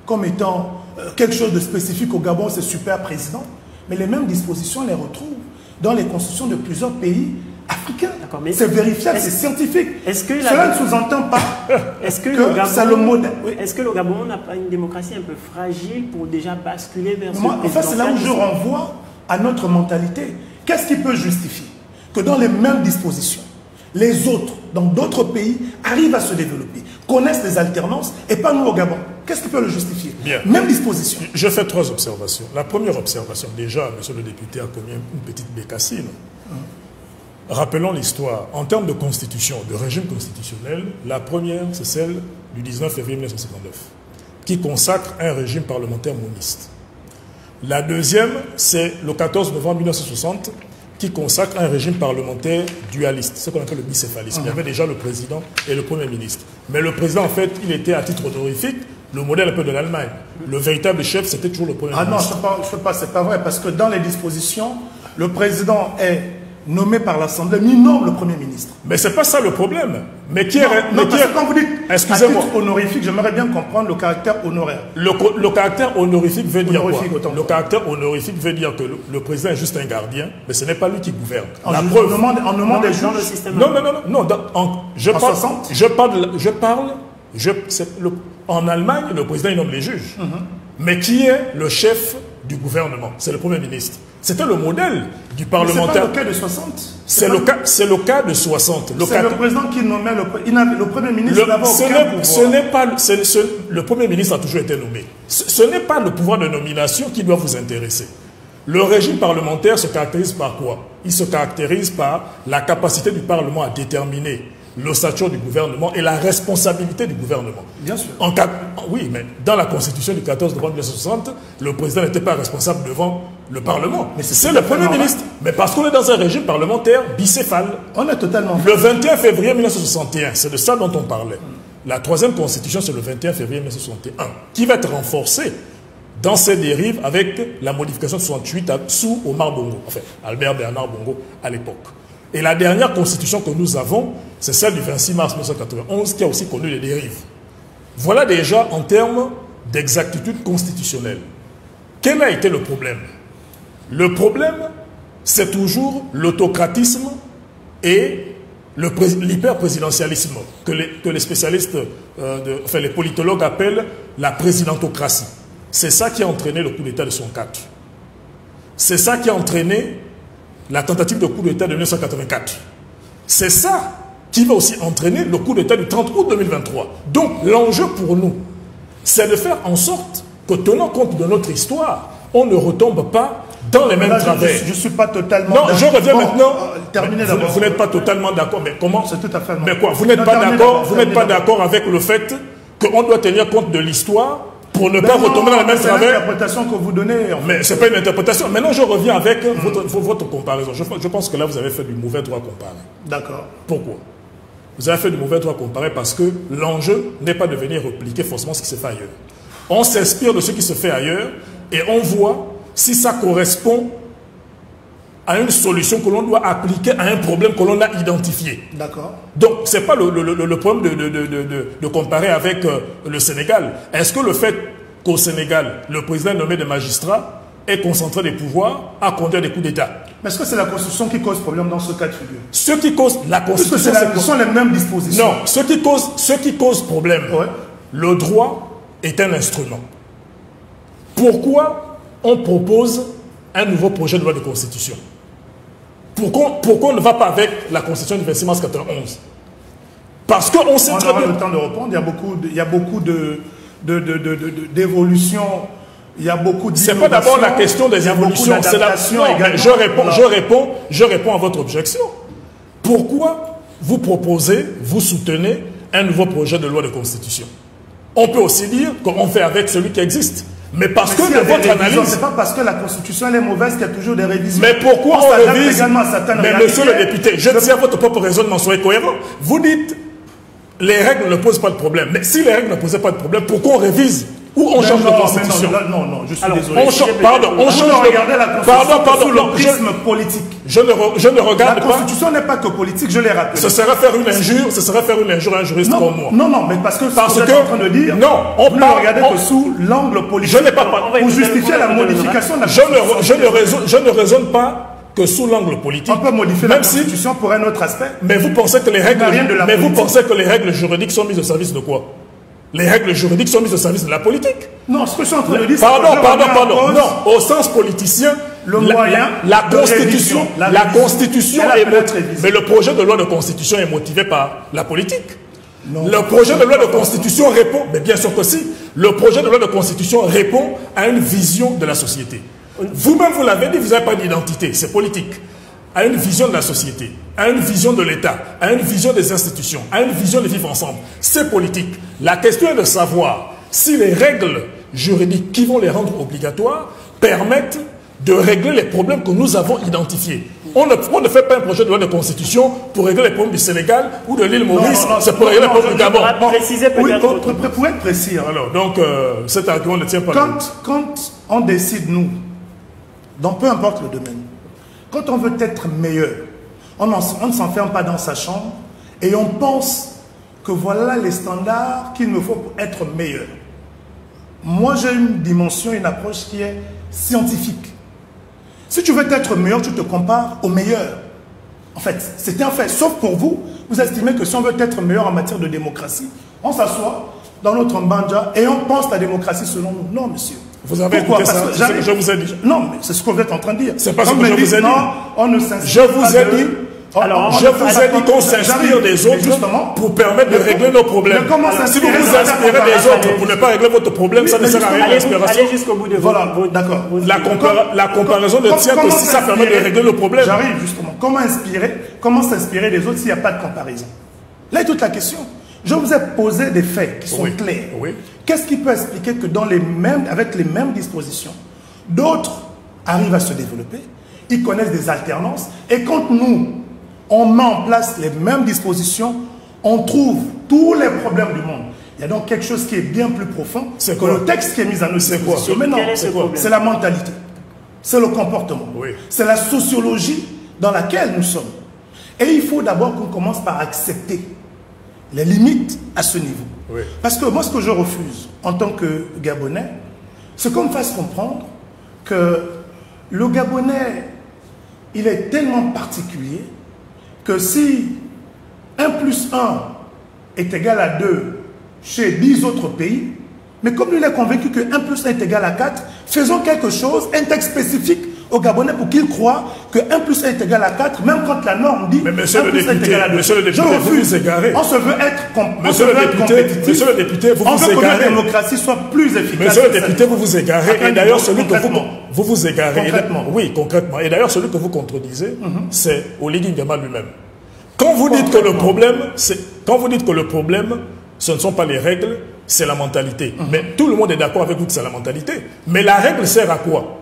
comme étant quelque chose de spécifique au Gabon, c'est super président, mais les mêmes dispositions, on les retrouve dans les constitutions de plusieurs pays africains. C'est vérifiable, c'est scientifique. Cela ne sous-entend pas que c'est le modèle. Oui. Est-ce que le Gabon n'a pas une démocratie un peu fragile pour déjà basculer vers ce En fait, c'est là où je renvoie à notre mentalité. Qu'est-ce qui peut justifier que dans les mêmes dispositions, les autres, dans d'autres pays, arrivent à se développer, connaissent les alternances, et pas nous au Gabon? Qu'est-ce qui peut le justifier? Bien. Même disposition. Je fais 3 observations. La première observation, déjà, monsieur le député a commis une petite bécassine. Rappelons l'histoire. En termes de constitution, de régime constitutionnel, la première, c'est celle du 19 février 1959, qui consacre un régime parlementaire moniste. La deuxième, c'est le 14 novembre 1960, qui consacre un régime parlementaire dualiste, ce qu'on appelle le bicéphalisme. Il y avait déjà le président et le Premier ministre. Mais le président, en fait, il était à titre honorifique, le modèle un peu de l'Allemagne. Le véritable chef, c'était toujours le Premier ministre. Ah non, c'est pas vrai, parce que dans les dispositions, le président est nommé par l'Assemblée, il nomme le Premier ministre. Mais c'est pas ça le problème. Mais qui quand vous dites excusez-moi, honorifique, j'aimerais bien comprendre le caractère honoraire. Le caractère honorifique veut dire quoi? Le caractère honorifique veut dire que le président est juste un gardien, mais ce n'est pas lui qui gouverne. En nommant des gens, le système. Non. En Allemagne, le président il nomme les juges. Mais qui est le chef du gouvernement? C'est le Premier ministre. C'était le modèle du parlementaire. C'est pas le cas de 60. C'est le cas de 60. C'est le président qui nommait le Premier ministre. Le Premier ministre a toujours été nommé. Ce n'est pas le pouvoir de nomination qui doit vous intéresser. Le régime parlementaire se caractérise par quoi? Il se caractérise par la capacité du Parlement à déterminer l'ossature du gouvernement et la responsabilité du gouvernement. Bien sûr. Oui, mais dans la Constitution du 14 novembre 1960, le président n'était pas responsable devant le Parlement. Mais c'est le Premier ministre. Mais parce qu'on est dans un régime parlementaire bicéphale. On est totalement... Le 21 février 1961, c'est de ça dont on parlait. La 3e Constitution, c'est le 21 février 1961, qui va être renforcée dans ces dérives avec la modification de 68 sous Omar Bongo, enfin Albert Bernard Bongo à l'époque. Et la dernière constitution que nous avons, c'est celle du 26 mars 1991 qui a aussi connu les dérives. Voilà déjà en termes d'exactitude constitutionnelle. Quel a été le problème? Le problème, c'est toujours l'autocratisme et l'hyper-présidentialisme que les spécialistes, enfin les politologues appellent la présidentocratie. C'est ça qui a entraîné le coup d'État de 64. C'est ça qui a entraîné la tentative de coup d'État de 1984. C'est ça qui va aussi entraîner le coup d'État du 30 août 2023. Donc l'enjeu pour nous, c'est de faire en sorte que, tenant compte de notre histoire, on ne retombe pas dans les mêmes travers. Je ne suis pas totalement d'accord. Non, je reviens maintenant. Vous n'êtes pas totalement d'accord. Mais comment? C'est tout à fait normal. Mais quoi? Vous n'êtes pas d'accord? Vous n'êtes pas d'accord avec le fait qu'on doit tenir compte de l'histoire pour ne pas retomber dans les mêmes travers? C'est l'interprétation que vous donnez. En fait. Mais ce n'est pas une interprétation. Maintenant, je reviens avec votre comparaison. Je pense que là, vous avez fait du mauvais droit comparé. D'accord. Pourquoi? Vous avez fait du mauvais droit comparé parce que l'enjeu n'est pas de venir repliquer forcément ce qui se fait ailleurs. On s'inspire de ce qui se fait ailleurs et on voit si ça correspond à une solution que l'on doit appliquer à un problème que l'on a identifié. D'accord. Donc, ce n'est pas le problème de comparer avec le Sénégal. Est-ce que le fait qu'au Sénégal, le président nommé des magistrats ait concentré des pouvoirs à conduire des coups d'État? Mais est-ce que c'est la Constitution qui cause problème dans ce cas de figure? Ce qui cause la Constitution, ce sont les mêmes dispositions. Non, ce qui cause problème, ouais. Le droit est un instrument. Pourquoi on propose un nouveau projet de loi de Constitution? Pourquoi on ne va pas avec la Constitution du 26 mars 1991? Parce qu'on sait très bien... On aura le temps de répondre. Il y a beaucoup d'évolutions. Il y a beaucoup c'est pas d'abord la question des évolutions, c'est la... je réponds à votre objection. Pourquoi vous proposez, vous soutenez un nouveau projet de loi de Constitution? On peut aussi dire qu'on fait avec celui qui existe. Mais parce que de votre analyse... C'est pas parce que la Constitution elle est mauvaise qu'il y a toujours des révisions. Mais pourquoi on révise? Mais monsieur le député, je tiens à votre propre raisonnement, soyez cohérent. Vous dites, les règles ne posent pas de problème. Mais si les règles ne posaient pas de problème, pourquoi on révise? Ou on change de Constitution? Non, je suis désolé. On change de la Constitution sous le prisme politique. Je ne regarde pas... La Constitution n'est pas que politique, je l'ai rappelé. Ce serait faire une injure, à un juriste comme moi. Non, mais parce que vous êtes en train de dire... Non, on peut regarder que sous l'angle politique. Je n'ai pas... Pour justifier la modification de la Constitution. Je ne raisonne pas que sous l'angle politique... On peut modifier la Constitution pour un autre aspect. Mais vous pensez que les règles juridiques sont mises au service de quoi? Les règles juridiques sont mises au service de la politique. Non, ce que je suis en train de dire, pardon. Non, au sens politicien, la Constitution est motivée. Mais le projet de loi de Constitution est motivé par la politique. Non, le projet de loi de Constitution répond, mais bien sûr que si, le projet de loi de Constitution répond à une vision de la société. Vous-même, vous l'avez dit, vous n'avez pas d'identité, c'est politique. À une vision de la société, à une vision de l'État, à une vision des institutions, à une vision de vivre ensemble. C'est politique. La question est de savoir si les règles juridiques qui vont les rendre obligatoires permettent de régler les problèmes que nous avons identifiés. On ne fait pas un projet de loi de Constitution pour régler les problèmes du Sénégal ou de l'île Maurice, c'est pour régler les problèmes du Gabon. Pour être précis. Alors, donc, cet argument ne tient pas. Quand on décide, nous, dans peu importe le domaine, quand on veut être meilleur, on ne s'enferme pas dans sa chambre et on pense que voilà les standards qu'il me faut pour être meilleur. Moi, j'ai une dimension, une approche qui est scientifique. Si tu veux être meilleur, tu te compares aux meilleurs. En fait, c'est un fait. Sauf pour vous, vous estimez que si on veut être meilleur en matière de démocratie, on s'assoit dans notre mbanja et on pense la démocratie selon nous. Non, monsieur. Vous avez écouté ça, c'est ce que je vous ai dit. Non, mais c'est ce que vous êtes en train de dire. C'est pas ce que je vous ai dit. Non, on ne s'inspire je vous ai dit. Alors, je vous ai dit qu'on s'inspire des autres pour permettre de régler nos problèmes. Si vous vous inspirez des autres pour ne pas régler votre problème, ça ne sert à rien l'inspiration. Allez jusqu'au bout de voilà, d'accord. La comparaison ne tient que si ça permet de régler nos problèmes. J'arrive justement. Comment s'inspirer des autres s'il n'y a pas de comparaison? Là est toute la question. Je vous ai posé des faits qui sont clairs. Oui. Qu'est-ce qui peut expliquer que avec les mêmes dispositions, d'autres arrivent à se développer, ils connaissent des alternances, et quand nous, on met en place les mêmes dispositions, on trouve tous les problèmes du monde. Il y a donc quelque chose qui est bien plus profond que le texte qui est mis à notre disposition. Maintenant, c'est la mentalité, c'est le comportement, c'est la sociologie dans laquelle nous sommes. Et il faut d'abord qu'on commence par accepter les limites à ce niveau. Parce que moi, ce que je refuse en tant que Gabonais, c'est qu'on me fasse comprendre que le Gabonais, il est tellement particulier que si 1 plus 1 est égal à 2 chez 10 autres pays, mais comme lui il est convaincu que 1 plus 1 est égal à 4, faisons quelque chose, un texte spécifique aux Gabonais pour qu'ils croient que 1 plus 1 est égal à 4, même quand la norme dit 1 plus 1 est égal à 2. Monsieur le député, je refuse. On se veut être compétitif. Monsieur le député, vous vous égarez. On veut que la démocratie soit plus efficace. Monsieur le député, vous vous égarez. Et d'ailleurs, celui que vous vous égarez. Concrètement. Oui, concrètement. Et d'ailleurs, celui que vous contredisez, c'est Oligui Nguema lui-même. Quand vous dites que le problème, ce ne sont pas les règles, c'est la mentalité. Mais tout le monde est d'accord avec vous que c'est la mentalité. Mais la règle sert à quoi?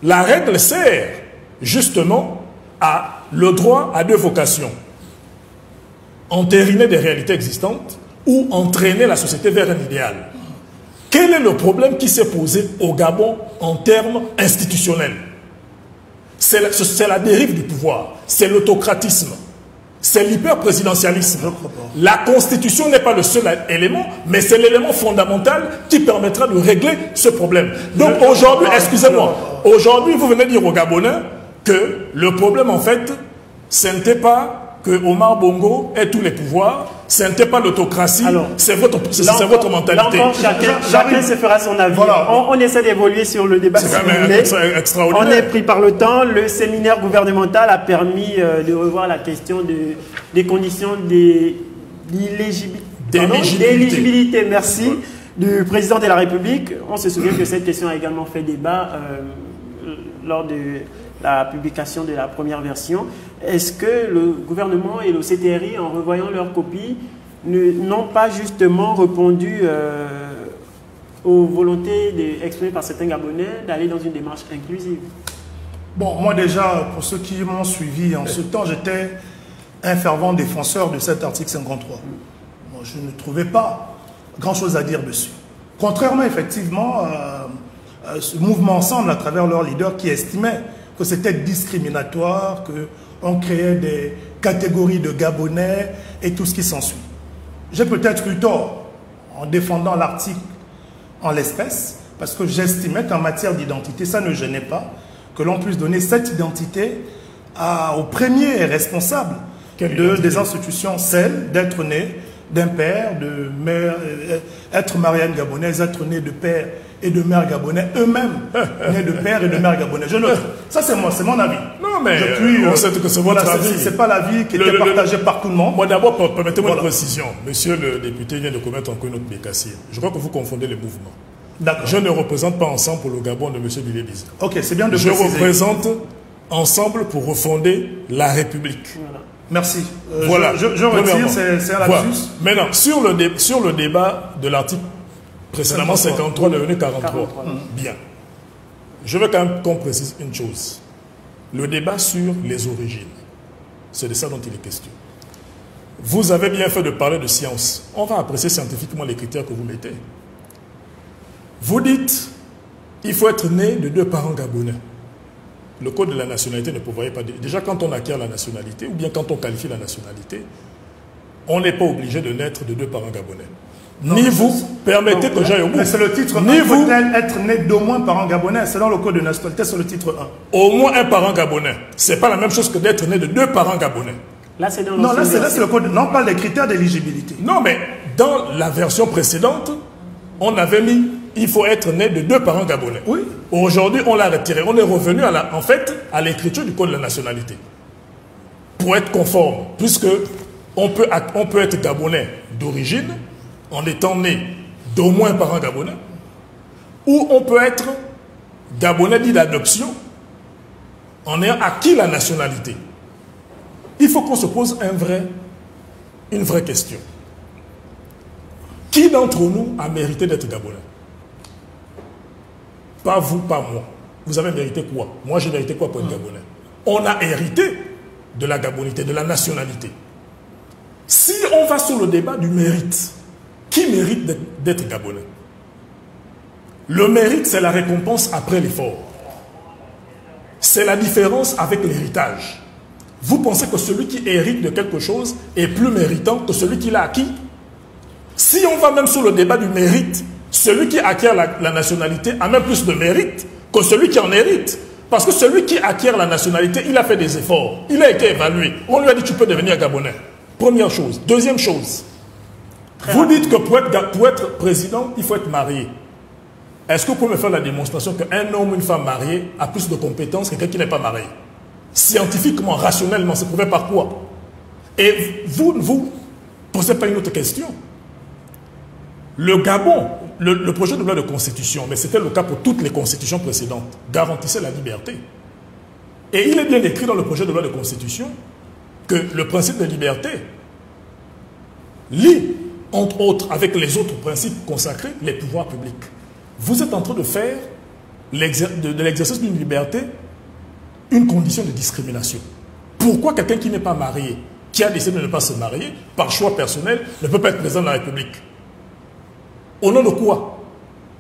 La règle sert justement à le droit à 2 vocations. Entériner des réalités existantes ou entraîner la société vers un idéal. Quel est le problème qui s'est posé au Gabon en termes institutionnels? C'est la dérive du pouvoir, c'est l'autocratisme, c'est l'hyper-présidentialisme. La Constitution n'est pas le seul élément, mais c'est l'élément fondamental qui permettra de régler ce problème. Donc aujourd'hui, excusez-moi, aujourd'hui vous venez dire aux Gabonais que le problème en fait, ce n'était pas que Omar Bongo ait tous les pouvoirs, ce n'était pas l'autocratie, c'est votre mentalité. Chacun se fera son avis. Voilà. On essaie d'évoluer sur le débat. C'est quand même extraordinaire. On est pris par le temps. Le séminaire gouvernemental a permis de revoir la question des conditions d'éligibilité. Merci. Du président de la République. On se souvient que cette question a également fait débat lors de la publication de la première version. Est-ce que le gouvernement et le CTRI, en revoyant leur copie, n'ont pas justement répondu aux volontés exprimées par certains Gabonais d'aller dans une démarche inclusive? Bon, moi déjà, pour ceux qui m'ont suivi en ce temps, j'étais un fervent défenseur de cet article 53. Bon, je ne trouvais pas grand-chose à dire dessus. Contrairement effectivement à ce mouvement Ensemble à travers leur leader qui estimait que c'était discriminatoire, qu'on créait des catégories de Gabonais et tout ce qui s'ensuit. J'ai peut-être eu tort en défendant l'article en l'espèce, parce que j'estimais qu'en matière d'identité, ça ne gênait pas que l'on puisse donner cette identité au premier responsable des institutions, celle d'être né d'un père, de mère, être marié gabonaise, être né de père et de mère gabonais, eux-mêmes nés de père et de mère gabonais. Ça c'est moi, c'est mon avis. Non mais on sait que c'est votre avis. C'est pas l'avis qui était partagé par tout le monde. Moi d'abord, permettez-moi une précision. Monsieur le député vient de commettre encore une autre bécassine. Je crois que vous confondez les mouvements. Je ne représente pas Ensemble pour le Gabon de monsieur Billy-Biza. Ok, c'est bien de préciser. Je représente Ensemble pour refonder la République. Voilà. Merci. Voilà. Je retire, c'est un lapsus. Voilà. Maintenant, sur le débat de l'article précédemment 53 devenu 43, bien. Je veux quand même qu'on précise une chose. Le débat sur les origines, c'est de ça dont il est question. Vous avez bien fait de parler de science. On va apprécier scientifiquement les critères que vous mettez. Vous dites, il faut être né de 2 parents gabonais. Le code de la nationalité ne prévoyait pas... Déjà, quand on acquiert la nationalité, ou bien quand on qualifie la nationalité, on n'est pas obligé de naître de 2 parents gabonais. Non, ni vous, permettez que j'aille au bout. Mais c'est le titre 1. Ni vous, être né d'au moins parents gabonais, selon le code de nationalité, c'est le titre 1. Au moins un parent gabonais. Ce n'est pas la même chose que d'être né de 2 parents gabonais. Là, c'est dans là, c'est le code. Non, on parle des critères d'éligibilité. Non, mais dans la version précédente, on avait mis il faut être né de 2 parents gabonais. Oui. Aujourd'hui, on l'a retiré. On est revenu en fait à l'écriture du code de la nationalité. Pour être conforme, puisque on peut être gabonais d'origine en étant né d'au moins un parent gabonais, ou on peut être gabonais dit d'adoption en ayant acquis la nationalité. Il faut qu'on se pose une vraie question. Qui d'entre nous a mérité d'être gabonais? Pas vous, pas moi. Vous avez mérité quoi? Moi, j'ai mérité quoi pour être gabonais? On a hérité de la gabonité, de la nationalité. Si on va sur le débat du mérite, Qui mérite d'être Gabonais? Le mérite, c'est la récompense après l'effort. C'est la différence avec l'héritage. Vous pensez que celui qui hérite de quelque chose est plus méritant que celui qui l'a acquis? Si on va même sur le débat du mérite, celui qui acquiert la nationalité a même plus de mérite que celui qui en hérite. Parce que celui qui acquiert la nationalité, il a fait des efforts. Il a été évalué. On lui a dit, tu peux devenir Gabonais. Première chose. Deuxième chose. Vous dites que pour être président, il faut être marié. Est-ce que vous pouvez me faire la démonstration qu'un homme ou une femme mariée a plus de compétences que quelqu'un qui n'est pas marié? Scientifiquement, rationnellement, c'est prouvé par quoi? Et vous ne vous posez pas une autre question. Le Gabon, le projet de loi de constitution, mais c'était le cas pour toutes les constitutions précédentes, garantissait la liberté. Et il est bien écrit dans le projet de loi de constitution que le principe de liberté lie, entre autres, avec les autres principes consacrés, les pouvoirs publics. Vous êtes en train de faire de l'exercice d'une liberté une condition de discrimination. Pourquoi quelqu'un qui n'est pas marié, qui a décidé de ne pas se marier, par choix personnel, ne peut pas être président de la République? Au nom de quoi?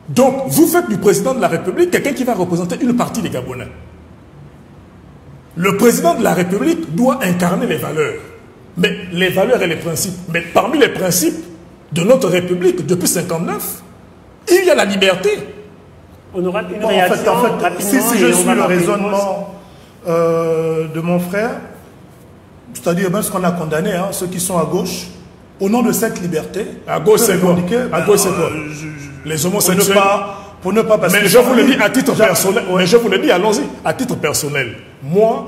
Donc, vous faites du président de la République quelqu'un qui va représenter une partie des Gabonais. Le président de la République doit incarner les valeurs. Mais les valeurs et les principes. Mais parmi les principes de notre République, depuis 1959, il y a la liberté. On aura une réaction rapidement. Si je suis le raisonnement de mon frère, c'est-à-dire même ce qu'on a condamné, hein, ceux qui sont à gauche, au nom de cette liberté, à gauche c'est quoi? À gauche c'est quoi? Les homosexuels. Pour ne pas passer. Mais je vous le dis à titre personnel. Mais je vous le dis, allons-y, à titre personnel. Moi,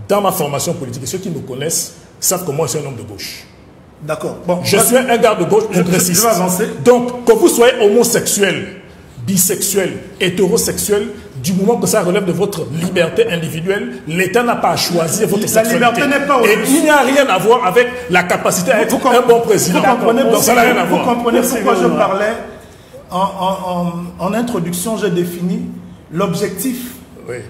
dans ma formation politique, ceux qui me connaissent savent que moi je suis un homme de gauche. D'accord. Bon, je suis un gars de gauche progressiste. Je vais avancer. Donc, que vous soyez homosexuel, bisexuel, hétérosexuel, du moment que ça relève de votre liberté individuelle, l'État n'a pas à choisir votre sexualité. La liberté n'est pas et il n'y a rien à voir avec la capacité à être un bon président. Donc ça n'a rien à voir. Vous comprenez pourquoi je parlais en introduction, j'ai défini l'objectif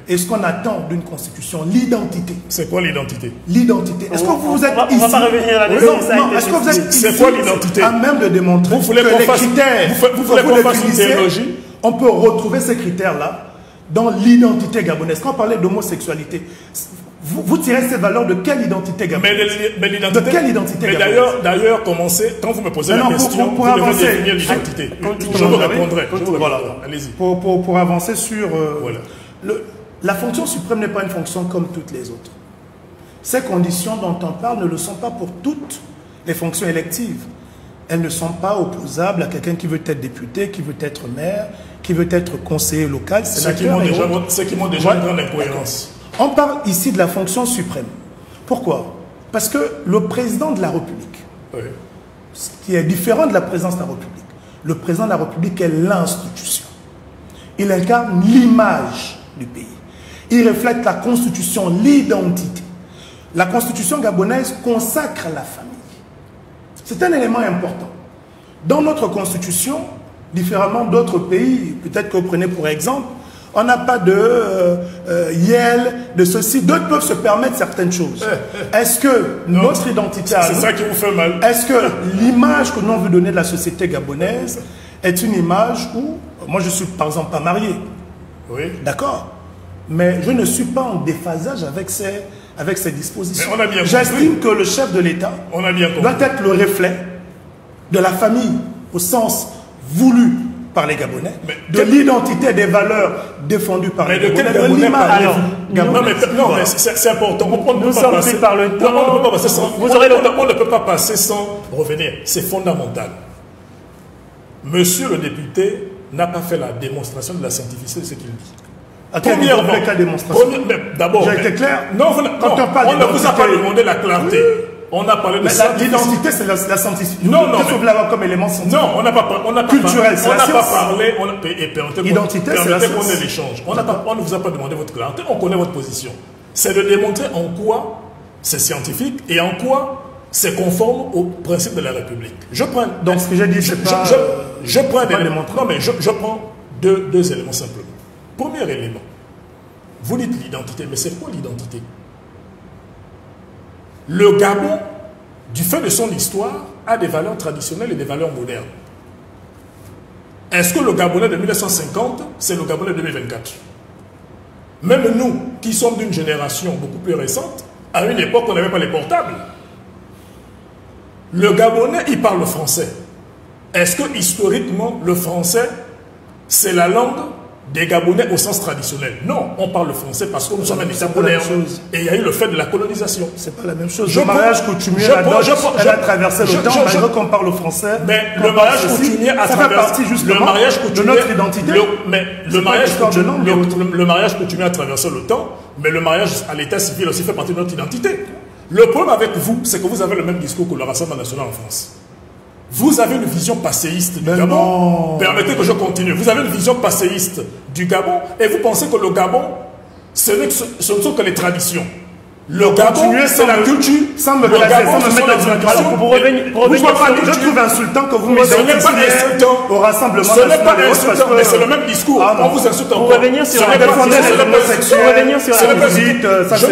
et ce qu'on attend d'une constitution, l'identité. C'est quoi l'identité? L'identité. Est-ce que vous êtes ici? On va pas revenir là-dessus. Non, est-ce que vous êtes ici? C'est quoi l'identité? À même de démontrer que les critères, vous voulez qu'on fasse une théologie? On peut retrouver ces critères-là dans l'identité gabonaise. Quand on parlait d'homosexualité, vous tirez ces valeurs de quelle identité gabonaise? Mais l'identité. De quelle identité gabonaise? D'ailleurs, commencez, quand vous me posez la question, pour vous devez avancer, définir l'identité. Je vous répondrai. Voilà. Allez-y. Pour avancer sur... voilà. La fonction suprême n'est pas une fonction comme toutes les autres. Ces conditions dont on parle ne le sont pas pour toutes les fonctions électives. Elles ne sont pas opposables à quelqu'un qui veut être député, qui veut être maire, qui veut être conseiller local. Ceux qui m'ont déjà une grande incohérence. On parle ici de la fonction suprême. Pourquoi? Parce que le président de la République, ce qui est différent de la présidence de la République, le président de la République est l'institution. Il incarne l'image du pays. Il reflète la constitution, l'identité. La constitution gabonaise consacre la famille. C'est un élément important. Dans notre constitution, différemment d'autres pays, peut-être que vous prenez pour exemple, on n'a pas de YEL, de ceci. D'autres peuvent se permettre certaines choses. Est-ce que notre identité... C'est ça qui vous fait mal. Est-ce que l'image que l'on veut donner de la société gabonaise est une image où... Moi, je suis par exemple pas marié. Oui. D'accord. Mais je ne suis pas en déphasage avec ces dispositions. J'estime que le chef de l'État doit être le reflet de la famille au sens voulu par les Gabonais, de l'identité des valeurs défendues par les Gabonais. Mais de quel Gabonais parlez-vous? Non, mais c'est important. Nous sommes pris par le temps. On ne peut pas passer sans revenir. C'est fondamental. Monsieur le député n'a pas fait la démonstration de la scientificité de ce qu'il dit. Premièrement, d'abord, j'ai été clair. Non, on ne vous a pas demandé la clarté. On a parlé de ça. L'identité, c'est la scientificité. Non, qu'est-ce que vous voulez avoir comme élément scientifique? Non, on n'a pas culturel, c'est la science. parlé. Identité, c'est la science. Qu'on ait l'échange. On ne vous a pas demandé votre clarté. On connaît votre position. C'est de démontrer en quoi c'est scientifique et en quoi c'est conforme aux principes de la République. Je prends. Donc, ce que j'ai dit, c'est pas. Je prends des éléments. Non, mais je prends deux éléments simplement. Premier élément, vous dites l'identité, mais c'est quoi l'identité? Le Gabon, du fait de son histoire, a des valeurs traditionnelles et des valeurs modernes. Est-ce que le Gabonais de 1950, c'est le Gabonais de 2024? Même nous, qui sommes d'une génération beaucoup plus récente, à une époque, on n'avait pas les portables. Le Gabonais, il parle français. Est-ce que, historiquement, le français, c'est la langue des Gabonais au sens traditionnel? Non, on parle le français parce que nous sommes un État moderne. Et il y a eu le fait de la colonisation. C'est pas la même chose. Le mariage coutumier, elle a traversé le temps, malgré qu'on parle français. Mais le mariage coutumier a traversé le mariage coutumier de notre identité. Le mariage coutumier a traversé le temps, mais le mariage à l'état civil aussi fait partie de notre identité. Le problème avec vous, c'est que vous avez le même discours que le Rassemblement national en France. Vous avez une vision passéiste du Gabon. Non. Permettez que je continue. Vous avez une vision passéiste du Gabon et vous pensez que le Gabon, ce ne sont que les traditions. Le Gabon, c'est la culture. Sans me classer, sans me mettre dans une classe. Pour revenir, je trouve insultant que vous m'identifiez au Rassemblement national. Ce n'est pas insultant, mais c'est le même discours. On vous insulte encore. Pour revenir sur la je ne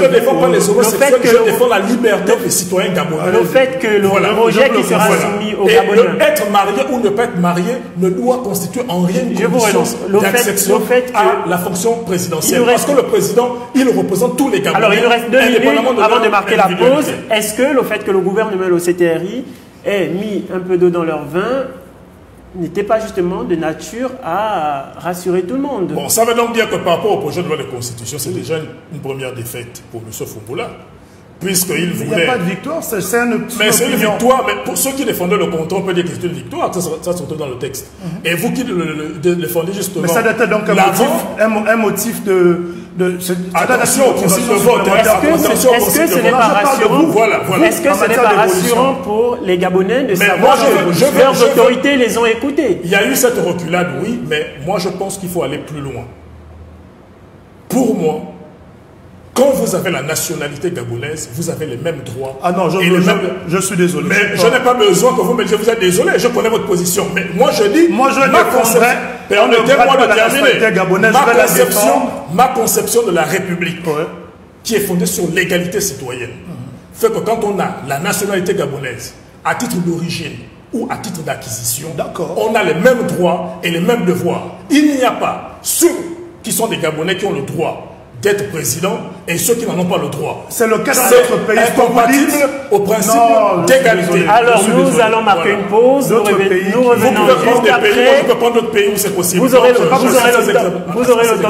défends pas les homosexuels, je défends la liberté des citoyens gabonais. Le fait que le rejet qui sera soumis aux Gabonais. Être marié ou ne pas être marié ne doit constituer en rien une condition d'accession à la fonction présidentielle. Parce que le président, il représente tous les Gabonais. Alors il nous reste 2 minutes avant de marquer la pause. Est-ce que le fait que le gouvernement et le CTRI aient mis un peu d'eau dans leur vin n'était pas justement de nature à rassurer tout le monde? Bon, ça veut donc dire que par rapport au projet de loi de constitution, c'est déjà une première défaite pour M. Fumboula. Puisqu'il voulait... Il n'y a pas de victoire, c'est mais c'est une victoire, mais pour ceux qui défendaient le contrôle, on peut dire que c'est une victoire, ça se retrouve dans le texte. Et vous qui le défendez justement... Mais ça doit être donc un motif de attention au principe de vote. Est-ce que ce n'est pas rassurant? Est-ce que ce n'est pas rassurant pour les Gabonais de savoir que leurs autorités les ont écoutés? Il y a eu cette reculade, oui, mais moi je pense qu'il faut aller plus loin. Pour moi, quand vous avez la nationalité gabonaise, vous avez les mêmes droits. Ah non, je suis désolé. Mais je n'ai pas besoin que vous me disiez, vous êtes désolé, je connais votre position. Mais moi je dis, permettez-moi de terminer. Ma conception de la République, qui est fondée sur l'égalité citoyenne, fait que quand on a la nationalité gabonaise, à titre d'origine ou à titre d'acquisition, on a les mêmes droits et les mêmes devoirs. Il n'y a pas ceux qui sont des Gabonais qui ont le droit d'être président et ceux qui n'en ont pas le droit. C'est le cas dans notre pays. C'est incompatible au principe d'égalité. Alors nous allons marquer une pause. Nous revenons juste après. Je peux prendre d'autres pays où c'est possible. Vous aurez le temps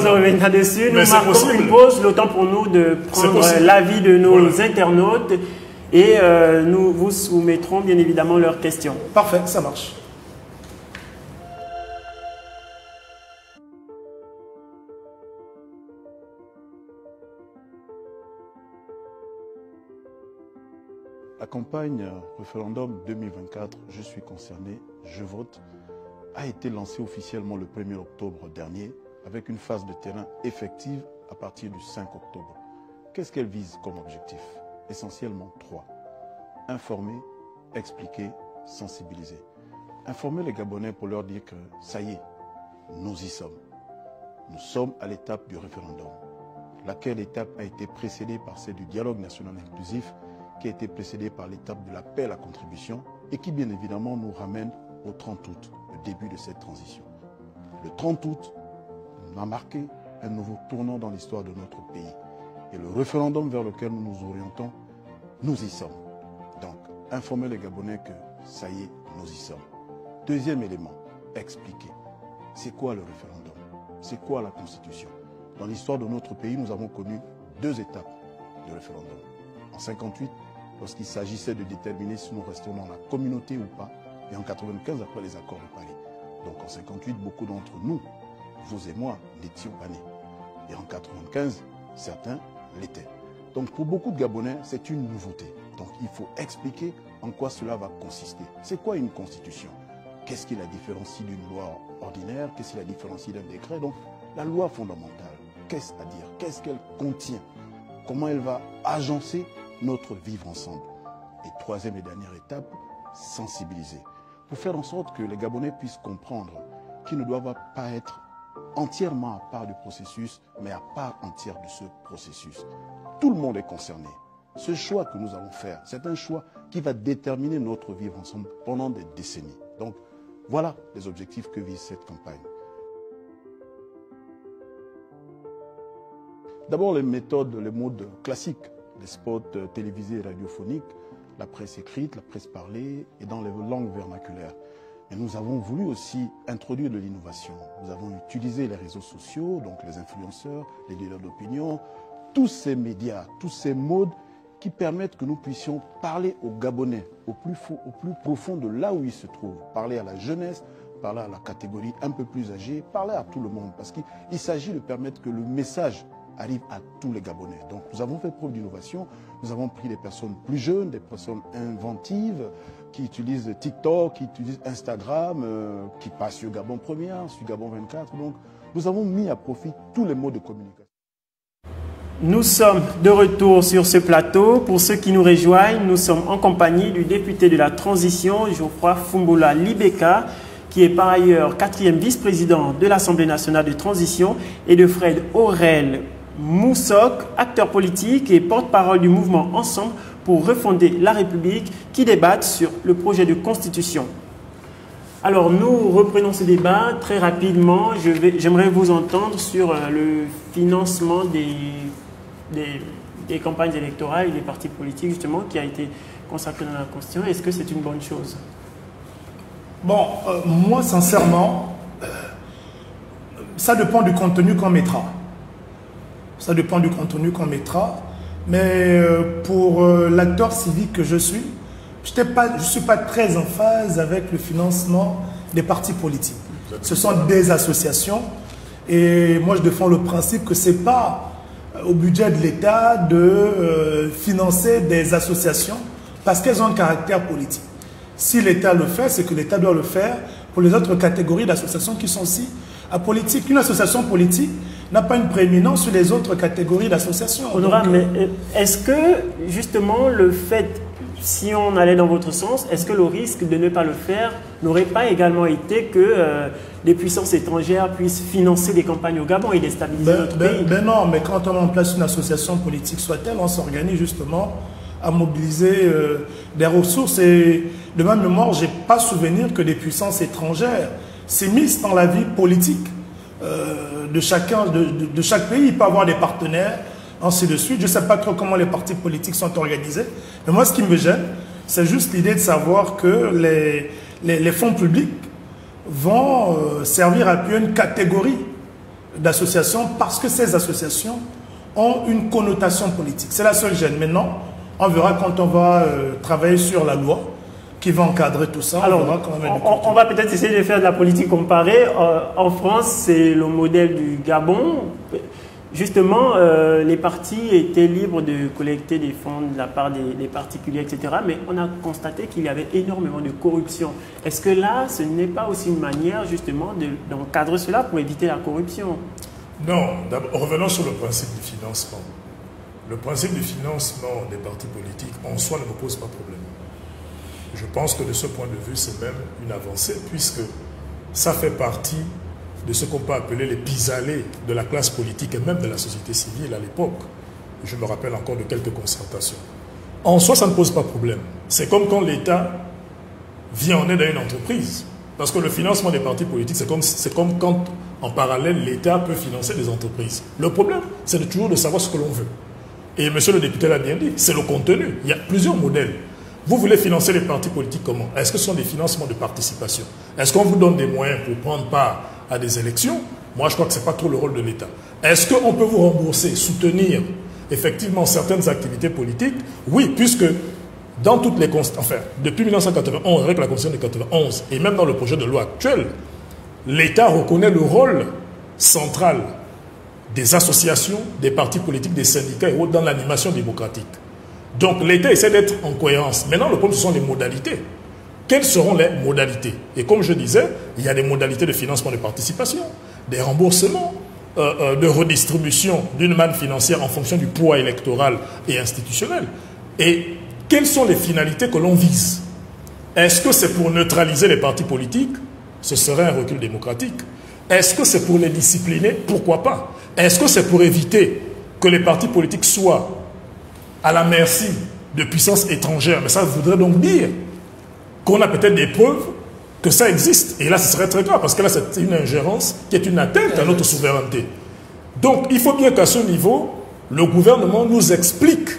de revenir dessus. Nous marquons une pause, le temps pour nous de prendre l'avis de nos internautes et nous vous soumettrons bien évidemment leurs questions. Parfait, ça marche. La campagne référendum 2024, je suis concerné, je vote, a été lancée officiellement le 1er octobre dernier avec une phase de terrain effective à partir du 5 octobre. Qu'est-ce qu'elle vise comme objectif? Essentiellement 3. Informer, expliquer, sensibiliser. Informer les Gabonais pour leur dire que ça y est, nous y sommes. Nous sommes à l'étape du référendum, laquelle étape a été précédée par celle du dialogue national inclusif, qui a été précédée par l'étape de l'appel à contribution et qui bien évidemment nous ramène au 30 août, le début de cette transition. Le 30 août a marqué un nouveau tournant dans l'histoire de notre pays. Et le référendum vers lequel nous nous orientons, nous y sommes. Donc, informer les Gabonais que ça y est, nous y sommes. Deuxième élément, expliquer. C'est quoi le référendum? C'est quoi la Constitution? Dans l'histoire de notre pays, nous avons connu 2 étapes de référendum. En 1958, lorsqu'il s'agissait de déterminer si nous restions dans la communauté ou pas, et en 1995, après les accords de Paris. Donc en 1958, beaucoup d'entre nous, vous et moi, n'étions pas nés. Et en 1995, certains l'étaient. Donc pour beaucoup de Gabonais, c'est une nouveauté. Donc il faut expliquer en quoi cela va consister. C'est quoi une constitution? Qu'est-ce qui la différencie d'une loi ordinaire? Qu'est-ce qui la différencie d'un décret? Donc la loi fondamentale, qu'est-ce à dire? Qu'est-ce qu'elle contient? Comment elle va agencer notre vivre ensemble? Et troisième et dernière étape, sensibiliser. Pour faire en sorte que les Gabonais puissent comprendre qu'ils ne doivent pas être entièrement à part du processus, mais à part entière de ce processus. Tout le monde est concerné. Ce choix que nous allons faire, c'est un choix qui va déterminer notre vivre ensemble pendant des décennies. Donc, Voilà les objectifs que vise cette campagne. D'abord, les méthodes, les modes classiques, les spots télévisés et radiophoniques, la presse écrite, la presse parlée et dans les langues vernaculaires. Mais nous avons voulu aussi introduire de l'innovation. Nous avons utilisé les réseaux sociaux, donc les influenceurs, les leaders d'opinion, tous ces médias, tous ces modes qui permettent que nous puissions parler aux Gabonais, au plus profond de là où ils se trouvent, parler à la jeunesse, parler à la catégorie un peu plus âgée, parler à tout le monde, parce qu'il s'agit de permettre que le message arrive à tous les Gabonais. Donc nous avons fait preuve d'innovation, nous avons pris des personnes plus jeunes, des personnes inventives, qui utilisent TikTok, qui utilisent Instagram, qui passent sur Gabon Première, sur Gabon 24. Donc nous avons mis à profit tous les modes de communication. Nous sommes de retour sur ce plateau. Pour ceux qui nous rejoignent, nous sommes en compagnie du député de la transition, Geoffroy Fumbola Libeka, qui est par ailleurs 4e vice-président de l'Assemblée nationale de transition, et de Fred Aurel Moussok, acteur politique et porte-parole du mouvement Ensemble pour refonder la République, qui débattent sur le projet de constitution. Alors nous reprenons ce débat très rapidement. J'aimerais vous entendre sur le financement des campagnes électorales et des partis politiques, justement, qui a été consacré dans la Constitution. Est-ce que c'est une bonne chose? Bon, moi, sincèrement, ça dépend du contenu qu'on mettra. Ça dépend du contenu qu'on mettra. Mais pour l'acteur civique que je suis, je ne suis pas très en phase avec le financement des partis politiques. Ce sont des associations. Et moi, je défends le principe que ce n'est pas au budget de l'État de financer des associations parce qu'elles ont un caractère politique. Si l'État le fait, c'est que l'État doit le faire pour les autres catégories d'associations qui sont aussi apolitiques. Une association politique n'a pas une prééminence sur les autres catégories d'associations. Mais est-ce que, justement, le fait, si on allait dans votre sens, est-ce que le risque de ne pas le faire n'aurait pas également été que des puissances étrangères puissent financer des campagnes au Gabon et déstabiliser notre pays? Non, mais quand on met en place une association politique, soit-elle, on s'organise justement à mobiliser des ressources. Et de ma mémoire, je n'ai pas souvenir que des puissances étrangères s'immiscent dans la vie politique de chaque pays. Il peut y avoir des partenaires, ainsi de suite. Je ne sais pas trop comment les partis politiques sont organisés. Mais moi, ce qui me gêne, c'est juste l'idée de savoir que les fonds publics vont servir à appuyer une catégorie d'associations parce que ces associations ont une connotation politique. C'est la seule gêne. Maintenant, on verra quand on va travailler sur la loi qui va encadrer tout ça. Alors, on va peut-être essayer de faire de la politique comparée. En France, c'est le modèle du Gabon. Justement, les partis étaient libres de collecter des fonds de la part des particuliers, etc. Mais on a constaté qu'il y avait énormément de corruption. Est-ce que là, ce n'est pas aussi une manière, justement, d'encadrer cela pour éviter la corruption? Non. Revenons sur le principe du financement. Le principe du financement des partis politiques, en soi, ne me pose pas problème. Je pense que de ce point de vue, c'est même une avancée, puisque ça fait partie de ce qu'on peut appeler les pis-aller de la classe politique et même de la société civile à l'époque. Je me rappelle encore de quelques concertations. En soi, ça ne pose pas problème. C'est comme quand l'État vient en aide à une entreprise. Parce que le financement des partis politiques, c'est comme quand, en parallèle, l'État peut financer des entreprises. Le problème, c'est toujours de savoir ce que l'on veut. Et monsieur le député l'a bien dit, c'est le contenu. Il y a plusieurs modèles. Vous voulez financer les partis politiques comment? Est-ce que ce sont des financements de participation? Est-ce qu'on vous donne des moyens pour prendre part à des élections? Moi, je crois que ce n'est pas trop le rôle de l'État. Est-ce qu'on peut vous rembourser, soutenir effectivement certaines activités politiques? Oui, puisque dans toutes les enfin, depuis 1991, avec la Constitution de 1991, et même dans le projet de loi actuel, l'État reconnaît le rôle central des associations, des partis politiques, des syndicats et autres dans l'animation démocratique. Donc l'État essaie d'être en cohérence. Maintenant, le problème, ce sont les modalités. Quelles seront les modalités? Et comme je disais, il y a des modalités de financement de participation, des remboursements, de redistribution d'une manne financière en fonction du poids électoral et institutionnel. Et quelles sont les finalités que l'on vise? Est-ce que c'est pour neutraliser les partis politiques? Ce serait un recul démocratique. Est-ce que c'est pour les discipliner? Pourquoi pas? Est-ce que c'est pour éviter que les partis politiques soient à la merci de puissances étrangères? Mais ça voudrait donc dire qu'on a peut-être des preuves que ça existe. Et là, ce serait très grave, parce que là, c'est une ingérence qui est une atteinte à notre souveraineté. Donc, il faut bien qu'à ce niveau, le gouvernement nous explique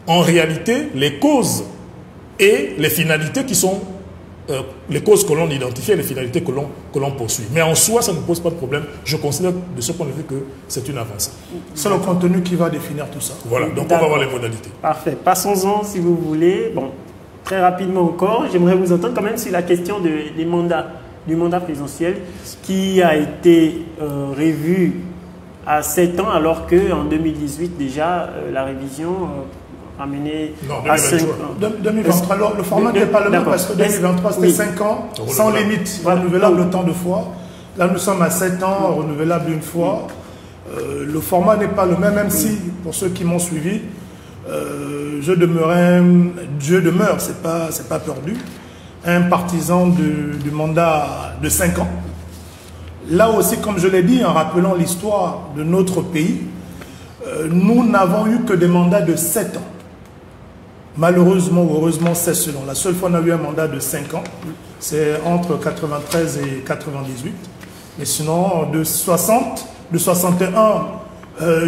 en réalité les causes et les finalités qui sont les causes que l'on identifie et les finalités que l'on poursuit. Mais en soi, ça ne pose pas de problème. Je considère de ce point de vue que c'est une avancée. C'est le contenu qui va définir tout ça. Voilà, donc on va voir les modalités. Parfait. Passons-en, si vous voulez. Bon, très rapidement encore, j'aimerais vous entendre quand même sur la question du mandat présidentiel qui a été revu à 7 ans, alors qu'en 2018, déjà, la révision amené à 5 ans. 2023, alors le format n'est pas le même parce que 2023 c'était 5 ans sans limite, renouvelable autant de fois. Là nous sommes à 7 ans, renouvelable une fois. Le format n'est pas le même, même si pour ceux qui m'ont suivi, je demeure, c'est pas perdu, un partisan du mandat de 5 ans. Là aussi, comme je l'ai dit, en rappelant l'histoire de notre pays, nous n'avons eu que des mandats de 7 ans. Malheureusement ou heureusement, c'est selon. La seule fois qu'on a eu un mandat de 5 ans, c'est entre 93 et 98. Mais sinon, de 61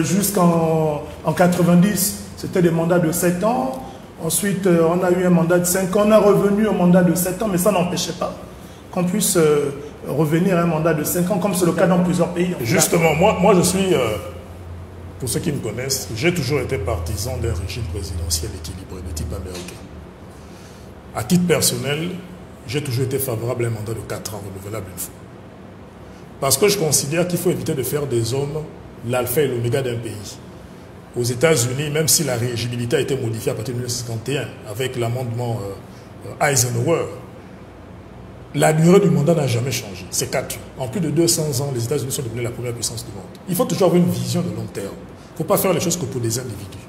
jusqu'en 90, c'était des mandats de 7 ans. Ensuite, on a eu un mandat de 5 ans. On est revenu au mandat de 7 ans, mais ça n'empêchait pas qu'on puisse revenir à un mandat de 5 ans, comme c'est le cas dans plusieurs pays. Justement, moi je suis... Pour ceux qui me connaissent, j'ai toujours été partisan d'un régime présidentiel équilibré de type américain. À titre personnel, j'ai toujours été favorable à un mandat de 4 ans renouvelable une fois. Parce que je considère qu'il faut éviter de faire des hommes l'alpha et l'oméga d'un pays. Aux États-Unis, même si la rééligibilité a été modifiée à partir de 1951 avec l'amendement Eisenhower, la durée du mandat n'a jamais changé. C'est 4 ans. En plus de 200 ans, les États-Unis sont devenus la première puissance du monde. Il faut toujours avoir une vision de long terme. Il ne faut pas faire les choses que pour des individus.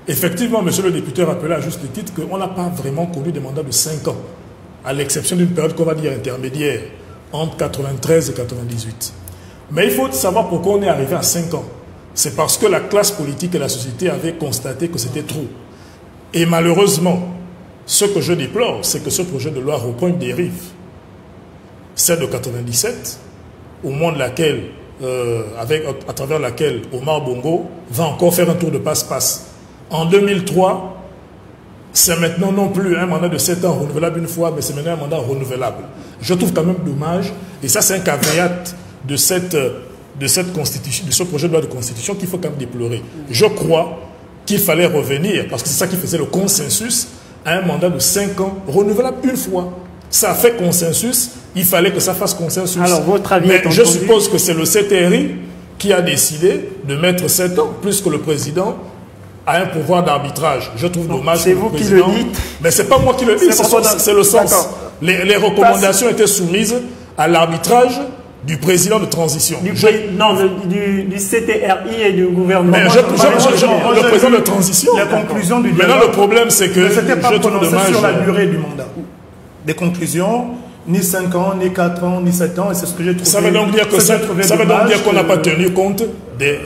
Effectivement, monsieur le député rappelait à juste titre qu'on n'a pas vraiment connu des mandats de 5 ans, à l'exception d'une période qu'on va dire intermédiaire, entre 93 et 98. Mais il faut savoir pourquoi on est arrivé à 5 ans. C'est parce que la classe politique et la société avaient constaté que c'était trop. Et malheureusement, ce que je déplore, c'est que ce projet de loi reprend une dérive. Celle de 97, au moment de laquelle, à travers laquelle Omar Bongo va encore faire un tour de passe-passe. En 2003, c'est maintenant non plus un mandat de 7 ans renouvelable une fois, mais c'est maintenant un mandat renouvelable. Je trouve quand même dommage, et ça c'est un caveat de cette constitution, de ce projet de loi de constitution qu'il faut quand même déplorer. Je crois qu'il fallait revenir, parce que c'est ça qui faisait le consensus, à un mandat de 5 ans renouvelable une fois. Ça a fait consensus, il fallait que ça fasse consensus. Alors, votre avis mais je suppose que c'est le CTRI qui a décidé de mettre 7 ans, plus que le président a un pouvoir d'arbitrage. Je trouve dommage que le président... C'est vous qui le dites. Mais c'est pas moi qui le dis, c'est le sens. Les recommandations étaient soumises à l'arbitrage du président de transition. Du CTRI et du gouvernement. Mais le président de transition. La conclusion du dialogue. Maintenant, le problème, c'est que je trouve dommage sur la durée du mandat. Des conclusions, ni 5 ans, ni 4 ans, ni 7 ans, et c'est ce que j'ai trouvé. Ça veut donc dire qu'on n'a pas tenu compte des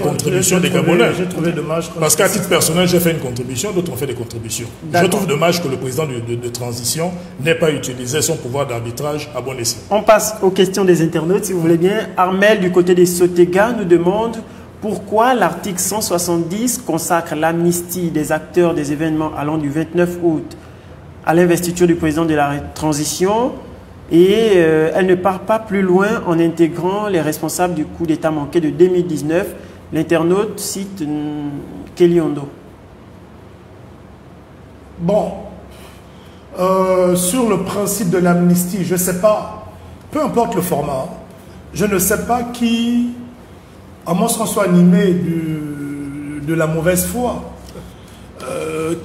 contributions des Gabonais. J'ai trouvé dommage. Parce qu'à titre personnel, j'ai fait une contribution, d'autres ont fait des contributions. Je trouve dommage que le président de transition n'ait pas utilisé son pouvoir d'arbitrage à bon escient. On passe aux questions des internautes, si vous voulez bien. Armel, du côté des Sotega, nous demande pourquoi l'article 170 consacre l'amnistie des acteurs des événements allant du 29 août à l'investiture du président de la transition, et elle ne part pas plus loin en intégrant les responsables du coup d'État manqué de 2019. L'internaute cite Kelly Ondo. Bon, sur le principe de l'amnistie, je ne sais pas, peu importe le format, je ne sais pas qui, à moins qu'on soit animé de la mauvaise foi,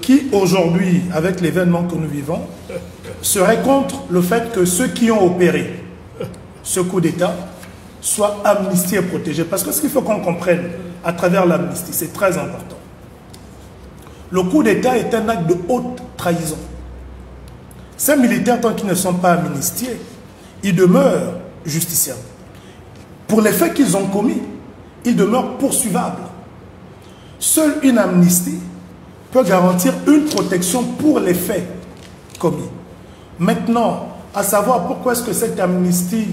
qui aujourd'hui, avec l'événement que nous vivons, serait contre le fait que ceux qui ont opéré ce coup d'État soient amnistiés et protégés. Parce que ce qu'il faut qu'on comprenne à travers l'amnistie, c'est très important. Le coup d'État est un acte de haute trahison. Ces militaires, tant qu'ils ne sont pas amnistiés, ils demeurent justiciables. Pour les faits qu'ils ont commis, ils demeurent poursuivables. Seule une amnistie peut garantir une protection pour les faits commis. Maintenant, à savoir pourquoi est-ce que cette amnistie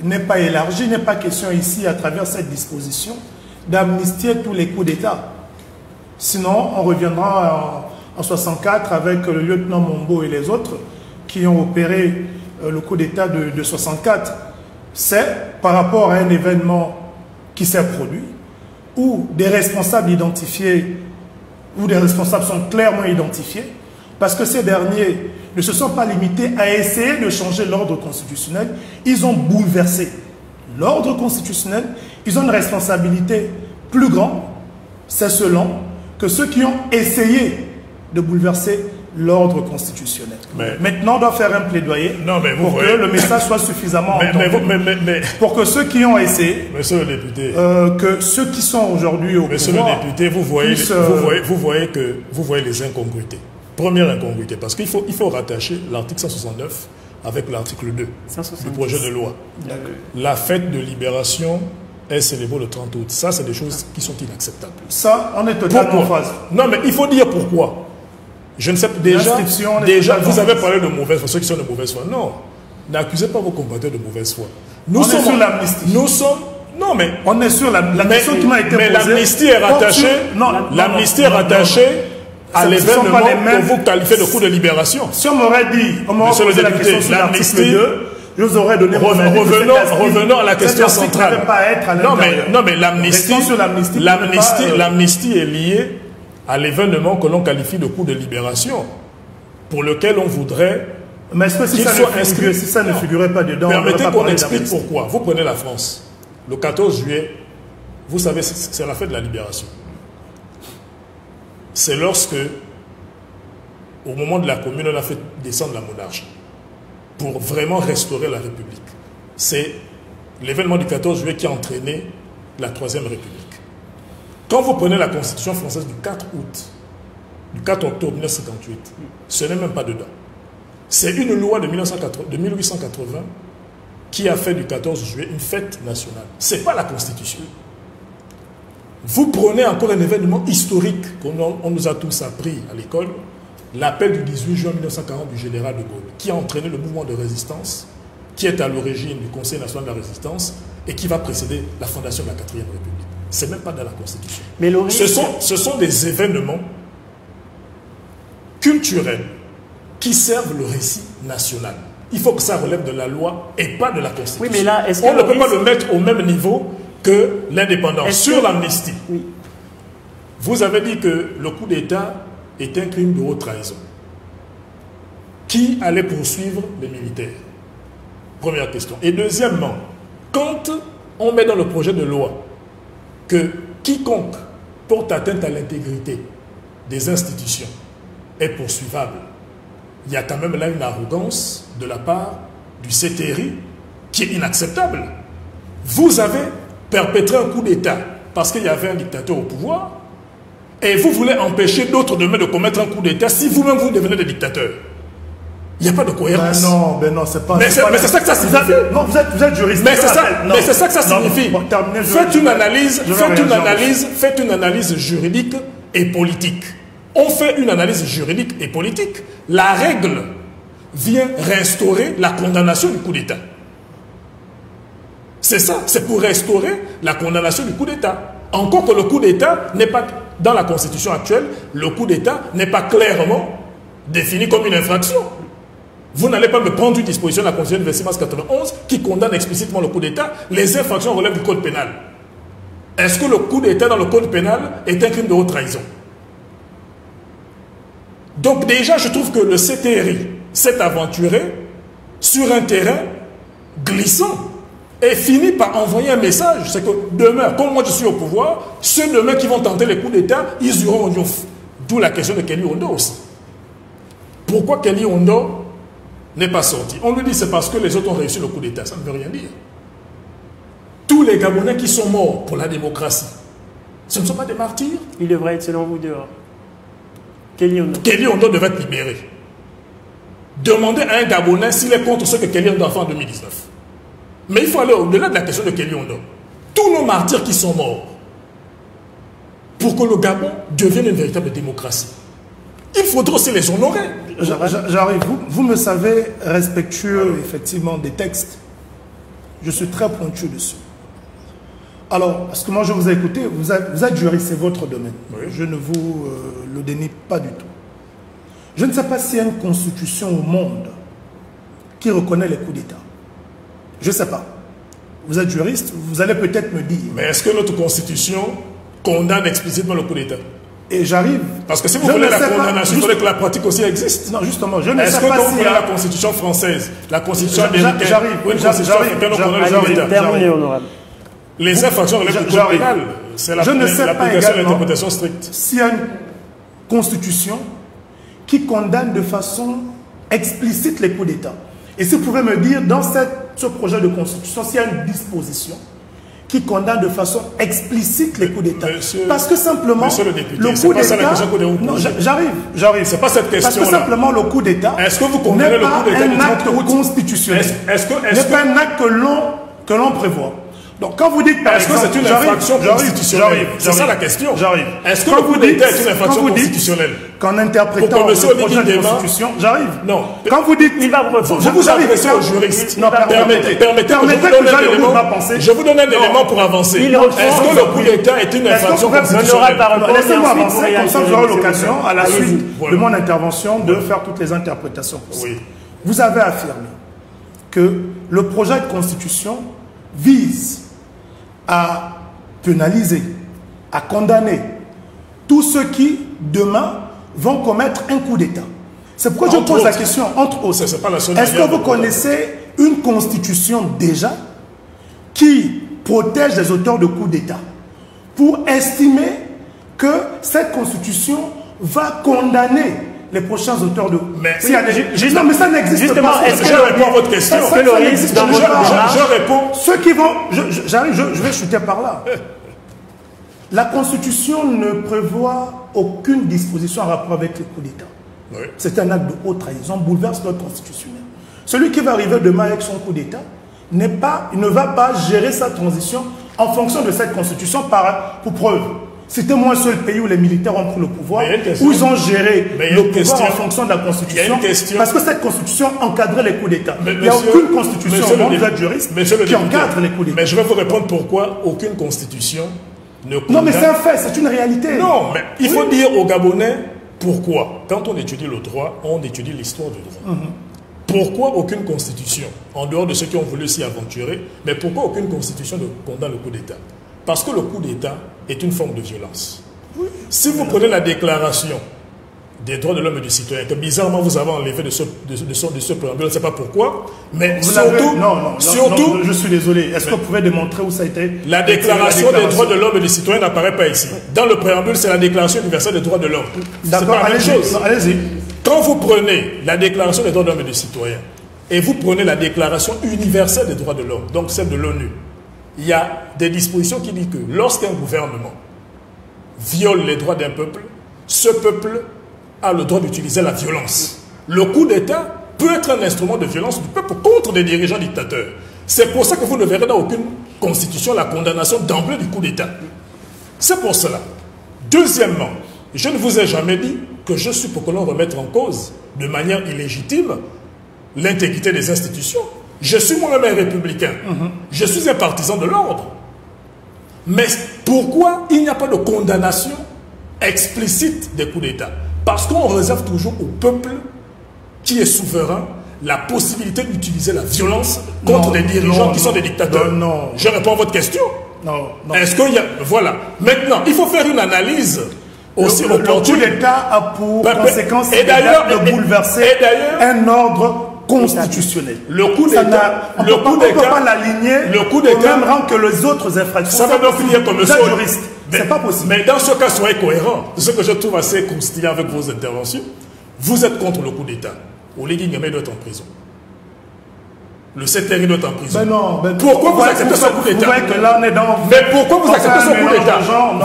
n'est pas élargie. Il n'est pas question ici, à travers cette disposition, d'amnistier tous les coups d'État. Sinon, on reviendra en 64 avec le lieutenant Mombo et les autres qui ont opéré le coup d'État de 64. C'est par rapport à un événement qui s'est produit, où des responsables identifiés, où des responsables sont clairement identifiés, parce que ces derniers ne se sont pas limités à essayer de changer l'ordre constitutionnel, ils ont bouleversé l'ordre constitutionnel, ils ont une responsabilité plus grande, c'est selon que ceux qui ont essayé de bouleverser l'ordre constitutionnel. Maintenant, on doit faire un plaidoyer pour que le message soit suffisamment entendu. Pour que ceux qui ont essayé, monsieur le député, que ceux qui sont aujourd'hui au monsieur pouvoir... Monsieur le député, vous voyez les incongruités. Première incongruité, parce qu'il faut rattacher l'article 169 avec l'article 2 du projet de loi. La fête de libération est célébrée le 30 août. Ça, c'est des choses qui sont inacceptables. Ça, on est totalement en phase. Non, mais il faut dire pourquoi. Je ne sais pas. Déjà vous avez parlé de mauvaise foi, ceux qui sont de mauvaise foi. Non, n'accusez pas vos compatriotes de mauvaise foi. On est sur l'amnistie. Nous sommes... Non, mais... On est sur la question qui m'a été posée. Mais l'amnistie est rattachée... L'amnistie est rattachée à l'événement que vous qualifiez de coup de libération. Si on m'aurait dit... On m'aurait posé la question sur l'article 2... Je vous aurais donné... Revenons à la question centrale. Non, mais l'amnistie est liée à l'événement que l'on qualifie de coup de libération, pour lequel on voudrait... Mais est-ce que si ça ne figurait pas dedans... Permettez qu'on explique pourquoi. Vous prenez la France. Le 14 juillet, vous savez, c'est la fête de la libération. C'est lorsque, au moment de la Commune, on a fait descendre la monarchie pour vraiment restaurer la République. C'est l'événement du 14 juillet qui a entraîné la Troisième République. Quand vous prenez la Constitution française du 4 août, du 4 octobre 1958, ce n'est même pas dedans. C'est une loi de 1880 qui a fait du 14 juillet une fête nationale. Ce n'est pas la Constitution. Vous prenez encore un événement historique qu'on nous a tous appris à l'école, l'appel du 18 juin 1940 du général de Gaulle, qui a entraîné le mouvement de résistance, qui est à l'origine du Conseil national de la résistance et qui va précéder la fondation de la 4e République. Ce n'est même pas dans la Constitution. Mais ce sont des événements culturels qui servent le récit national. Il faut que ça relève de la loi et pas de la Constitution. Oui, mais là, on ne peut pas le mettre au même niveau que l'indépendance. Sur l'amnistie, vous avez dit que le coup d'État est un crime de haute trahison. Qui allait poursuivre les militaires? Première question. Et deuxièmement, quand on met dans le projet de loi que quiconque porte atteinte à l'intégrité des institutions est poursuivable, il y a quand même là une arrogance de la part du CTRI qui est inacceptable. Vous avez perpétré un coup d'État parce qu'il y avait un dictateur au pouvoir et vous voulez empêcher d'autres demain de commettre un coup d'État si vous-même vous devenez des dictateurs. Il n'y a pas de cohérence. Ben non, c'est pas... Mais c'est ça que ça signifie. Non, vous êtes juriste. Mais c'est ça que ça signifie. Faites une analyse juridique et politique. On fait une analyse juridique et politique. La règle vient restaurer la condamnation du coup d'État. C'est ça, c'est pour restaurer la condamnation du coup d'État. Encore que le coup d'État n'est pas, dans la Constitution actuelle, le coup d'État n'est pas clairement défini comme une infraction. Vous n'allez pas me prendre une disposition de la Constitution de 26 qui condamne explicitement le coup d'État. Les infractions relèvent du code pénal. Est-ce que le coup d'État dans le code pénal est un crime de haute trahison? Donc déjà, je trouve que le CTRI s'est aventuré sur un terrain glissant et finit par envoyer un message. C'est que demain, comme moi je suis au pouvoir, ceux demain qui vont tenter les coups d'État, ils iront au Diouf. D'où la question de Kelly Ondo aussi. Pourquoi Kelly Ondo n'est pas sorti? On lui dit c'est parce que les autres ont réussi le coup d'État. Ça ne veut rien dire. Tous les Gabonais qui sont morts pour la démocratie, ce ne sont pas des martyrs. Ils devraient être selon vous dehors. Kelly Ondo devait être libéré. Demandez à un Gabonais s'il est contre ce que Kelly Ondo a fait en 2019. Mais il faut aller au-delà de la question de Kelly Ondo. Tous nos martyrs qui sont morts pour que le Gabon devienne une véritable démocratie, il faudra aussi les honorer. J'arrive. Vous me savez respectueux, effectivement, des textes. Je suis très pointueux dessus. Alors, parce que moi, je vous ai écouté, vous êtes juriste, c'est votre domaine. Oui. Je ne vous le dénie pas du tout. Je ne sais pas s'il y a une constitution au monde qui reconnaît les coups d'État. Je ne sais pas. Vous êtes juriste, vous allez peut-être me dire. Mais est-ce que notre constitution condamne explicitement le coup d'État? Et j'arrive. Parce que si vous voulez la condamnation, il faudrait que la pratique aussi existe. Non, justement, je ne sais pas si... Est-ce que vous voulez la constitution française, la constitution américaine, j'arrive. Terminé, honorable. Les infractions relèvent du code pénal. C'est l'application de l'interprétation stricte. S'il y a une constitution qui condamne de façon explicite les coups d'État. Et si vous pouvez me dire, dans ce projet de constitution, s'il y a une disposition qui condamne de façon explicite les coups d'État. Parce que simplement, le coup d'État... Non, j'arrive. C'est pas cette question-là. Parce que simplement, le coup d'État n'est pas un acte constitutionnel. N'est pas un acte que l'on prévoit. Donc, quand vous dites, par exemple... Est-ce que c'est une infraction constitutionnelle? C'est ça la question. J'arrive. Est-ce que le coup d'État est une infraction constitutionnelle? Qu'en interprétant le projet de constitution, j'arrive. Non. Quand vous dites... Vous vous adressez aux juristes. Non, permettez que je vous donne un élément pour avancer. Est-ce que le coup d'État est une infraction constitutionnelle? Laissez-moi avancer, comme ça vous aurez l'occasion, à la suite de mon intervention, de faire toutes les interprétations possibles. Vous avez affirmé que le projet de constitution vise à pénaliser, à condamner tous ceux qui, demain, vont commettre un coup d'État. C'est pourquoi je pose la question, entre autres. Est-ce que vous connaissez une constitution déjà qui protège les auteurs de coups d'État pour estimer que cette constitution va condamner les prochains auteurs de... Mais ça n'existe pas. Je réponds à votre question. Je réponds. Ceux qui vont... Je vais chuter par là. La Constitution ne prévoit aucune disposition en rapport avec les coups d'État. Oui. C'est un acte de haute trahison, bouleverse notre constitutionnel. Celui qui va arriver demain avec son coup d'État il ne va pas gérer sa transition en fonction de cette Constitution pour preuve. C'était moins seul pays où les militaires ont pris le pouvoir, où ils ont géré le pouvoir en fonction de la Constitution. Parce que cette Constitution encadrait les coups d'État. Il n'y a aucune Constitution au monde, vous êtes juriste, qui encadre les coups d'État. Mais je vais vous répondre pourquoi aucune Constitution ne condamne... Non, mais c'est un fait, c'est une réalité. Non, mais il faut dire aux Gabonais pourquoi. Quand on étudie le droit, on étudie l'histoire du droit. Pourquoi aucune Constitution, en dehors de ceux qui ont voulu s'y aventurer, mais pourquoi aucune Constitution ne condamne le coup d'État? Parce que le coup d'État est une forme de violence. Oui. Si vous prenez la déclaration des droits de l'homme et du citoyen, que bizarrement vous avez enlevé de ce préambule, je ne sais pas pourquoi, mais surtout... Je suis désolé. Est-ce que vous pouvez démontrer où ça a été... La déclaration des droits de l'homme et du citoyen n'apparaît pas ici. Dans le préambule, c'est la Déclaration universelle des droits de l'homme. D'accord, allez-y. Quand vous prenez la Déclaration des droits de l'homme et du citoyen, et vous prenez la Déclaration universelle des droits de l'homme, donc celle de l'ONU, il y a des dispositions qui disent que lorsqu'un gouvernement viole les droits d'un peuple, ce peuple a le droit d'utiliser la violence. Le coup d'État peut être un instrument de violence du peuple contre des dirigeants dictateurs. C'est pour ça que vous ne verrez dans aucune constitution la condamnation d'emblée du coup d'État. C'est pour cela. Deuxièmement, je ne vous ai jamais dit que je suis pour que l'on remette en cause, de manière illégitime, l'intégrité des institutions. Je suis moi-même un républicain. Je suis un partisan de l'ordre. Mais pourquoi il n'y a pas de condamnation explicite des coups d'État? Parce qu'on réserve toujours au peuple qui est souverain la possibilité d'utiliser la violence contre des dirigeants qui sont des dictateurs. Non. Je réponds à votre question. Non. Est-ce qu'il y a... Voilà. Maintenant, il faut faire une analyse aussi opportune. Le coup d'État a pour conséquence de bouleverser un ordre constitutionnel. Le coup d'État, on ne peut pas l'aligner au même rang que les autres infractions. Ça va donc finir comme ça. C'est pas possible. Mais dans ce cas, soyez cohérent. Ce que je trouve assez croustillant avec vos interventions, vous êtes contre le coup d'État. Oligui Nguema doit être en prison. Le CTRI doit être en prison. Pourquoi vous acceptez ce coup d'État? Mais pourquoi vous acceptez ce coup d'État?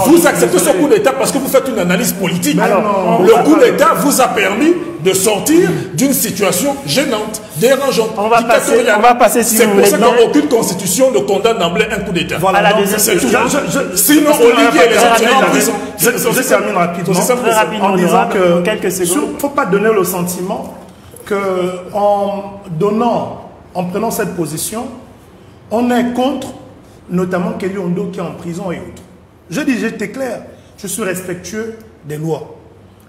Vous acceptez ce coup d'État parce que vous faites une analyse politique. Le coup d'État vous a permis de sortir d'une situation gênante, dérangeante, dictatoriale. C'est pour ça qu'aucune constitution ne condamne d'emblée un coup d'État. Voilà, sinon, Olivier les gens en prison. Je termine rapidement. Très rapidement, en disant que quelques secondes. Il ne faut pas donner le sentiment qu'en prenant cette position, on est contre, notamment Kelly Ondo qui est en prison et autres. J'étais clair, je suis respectueux des lois.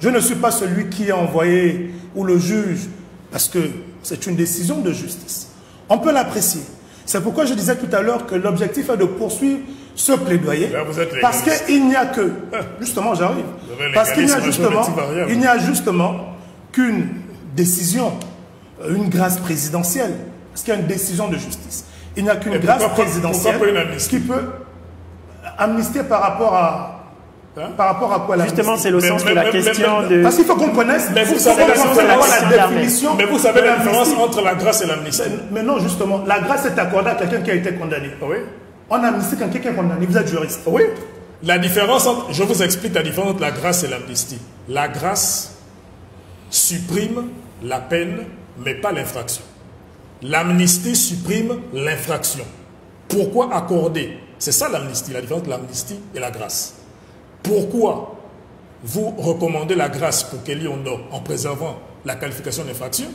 Je ne suis pas celui qui est envoyé ou le juge, parce que c'est une décision de justice. On peut l'apprécier. C'est pourquoi je disais tout à l'heure que l'objectif est de poursuivre ce plaidoyer. Là, parce qu'il n'y a que... Justement, j'arrive. Parce qu'il n'y a justement qu'une décision, une grâce présidentielle. Parce qu'il y a une décision de justice. Il n'y a qu'une grâce présidentielle qui peut amnistier par rapport à quoi la Justement, c'est le sens de la question de... Parce qu'il faut qu'on connaisse... Mais vous savez la définition... Mais vous savez la différence entre la grâce et l'amnistie. Mais non, justement, la grâce est accordée à quelqu'un qui a été condamné. Oui. On amnistie quand quelqu'un est condamné. Vous êtes juriste. Oui. La différence entre... Je vous explique la différence entre la grâce et l'amnistie. La grâce supprime la peine, mais pas l'infraction. L'amnistie supprime l'infraction. Pourquoi accorder? C'est ça l'amnistie, la différence entre l'amnistie et la grâce. Pourquoi vous recommandez la grâce pour Kelly Ondo en préservant la qualification d'infraction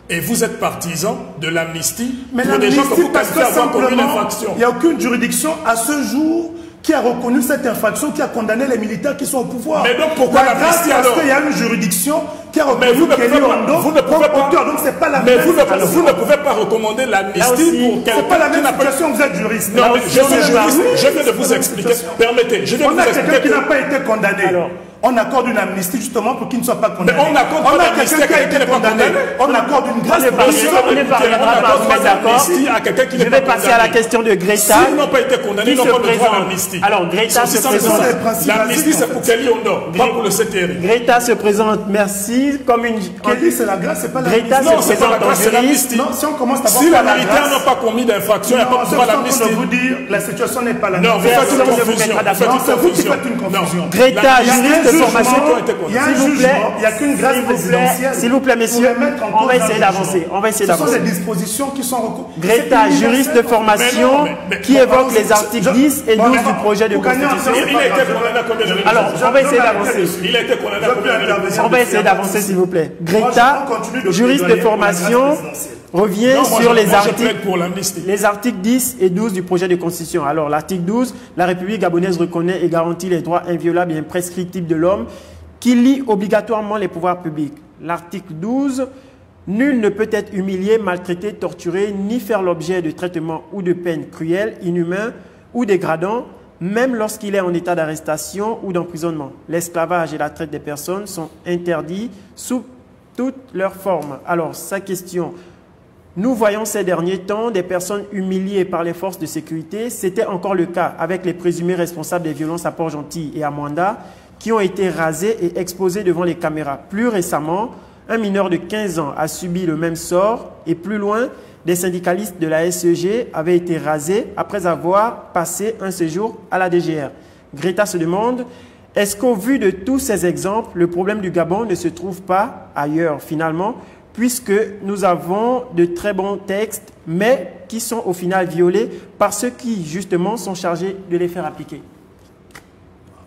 et vous êtes partisan de l'amnistie pour des gens que vous qualifiez avoir commis l'infraction? Il n'y a aucune juridiction à ce jour qui a reconnu cette infraction, qui a condamné les militaires qui sont au pouvoir. Mais donc pourquoi l'amnistie alors? Parce qu'il y a une juridiction qui a reconnu Kelly Ondo comme auteur, donc c'est pas la même. Mais vous ne pouvez pas recommander l'amnistie pour quelqu'un. C'est pas la même situation, vous êtes juriste. Non, mais je suis juriste, je viens de vous expliquer. Permettez, je viens de vous expliquer. On a quelqu'un qui n'a pas été condamné. On accorde une amnistie justement pour qu'il ne soit pas condamné. Mais on accorde pas l'amnistie à quelqu'un qui n'est pas condamné. On accorde une grâce présidentielle. On ne parviendra pas à se mettre d'accord. Je vais passer à la question de Greta. S'ils n'ont pas été condamnés, ils n'ont pas le droit à l'amnistie. Alors, Greta se présente. L'amnistie, c'est pour Kelly Ondo, pas pour le CTRI. Greta se présente, merci, comme une... Kelly, c'est la grâce, c'est pas l'amnistie. Greta se présente en juriste. Non, si on commence à si les militaires n'ont pas commis d'infraction, il n'y a pas de droit à l'amnistie. Je vous dire, la situation n'est pas la même. Non, vous faites une confusion. C'est vous qui faites une confusion. Greta, juriste de formation. Il y a un jugement, il n'y a qu'une grâce présidentielle. S'il vous plaît, messieurs, on va essayer d'avancer. Ce sont des dispositions qui sont recourues. Greta, juriste de formation, qui évoque les articles 10 et 12 du projet de constitution. Il a été condamné à combien d'années? Alors, on va essayer d'avancer. Il a été condamné à combien d'années? On va essayer d'avancer, s'il vous plaît. Greta, juriste de formation, revient sur les articles 10 et 12 du projet de constitution. Alors, l'article 12, la République gabonaise reconnaît et garantit les droits inviolables et imprescriptibles de l'homme qui lie obligatoirement les pouvoirs publics. L'article 12, nul ne peut être humilié, maltraité, torturé, ni faire l'objet de traitements ou de peines cruelles, inhumains ou dégradants, même lorsqu'il est en état d'arrestation ou d'emprisonnement. L'esclavage et la traite des personnes sont interdits sous toutes leurs formes. Alors, sa question, nous voyons ces derniers temps des personnes humiliées par les forces de sécurité. C'était encore le cas avec les présumés responsables des violences à Port-Gentil et à Mwanda, qui ont été rasés et exposés devant les caméras. Plus récemment, un mineur de 15 ans a subi le même sort et plus loin, des syndicalistes de la SEG avaient été rasés après avoir passé un séjour à la DGR. Greta se demande, est-ce qu'au vu de tous ces exemples, le problème du Gabon ne se trouve pas ailleurs finalement, puisque nous avons de très bons textes, mais qui sont au final violés par ceux qui justement sont chargés de les faire appliquer?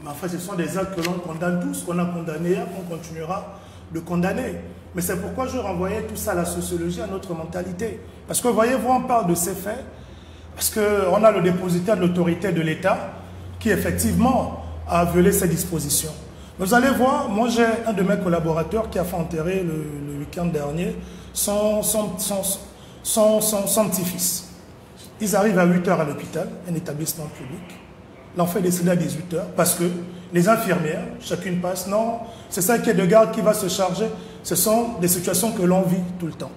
Enfin, ce sont des actes que l'on condamne tous, qu'on a condamnés, qu'on continuera de condamner. Mais c'est pourquoi je renvoyais tout ça à la sociologie, à notre mentalité. Parce que, voyez-vous, on parle de ces faits, parce qu'on a le dépositaire de l'autorité de l'État qui, effectivement, a violé ces dispositions. Vous allez voir, moi j'ai un de mes collaborateurs qui a fait enterrer le week-end dernier son petit-fils. Ils arrivent à 8 h à l'hôpital, un établissement public. L'enfant est décédé à 18 h parce que les infirmières, chacune passe, non, c'est ça qui est de garde qui va se charger. Ce sont des situations que l'on vit tout le temps.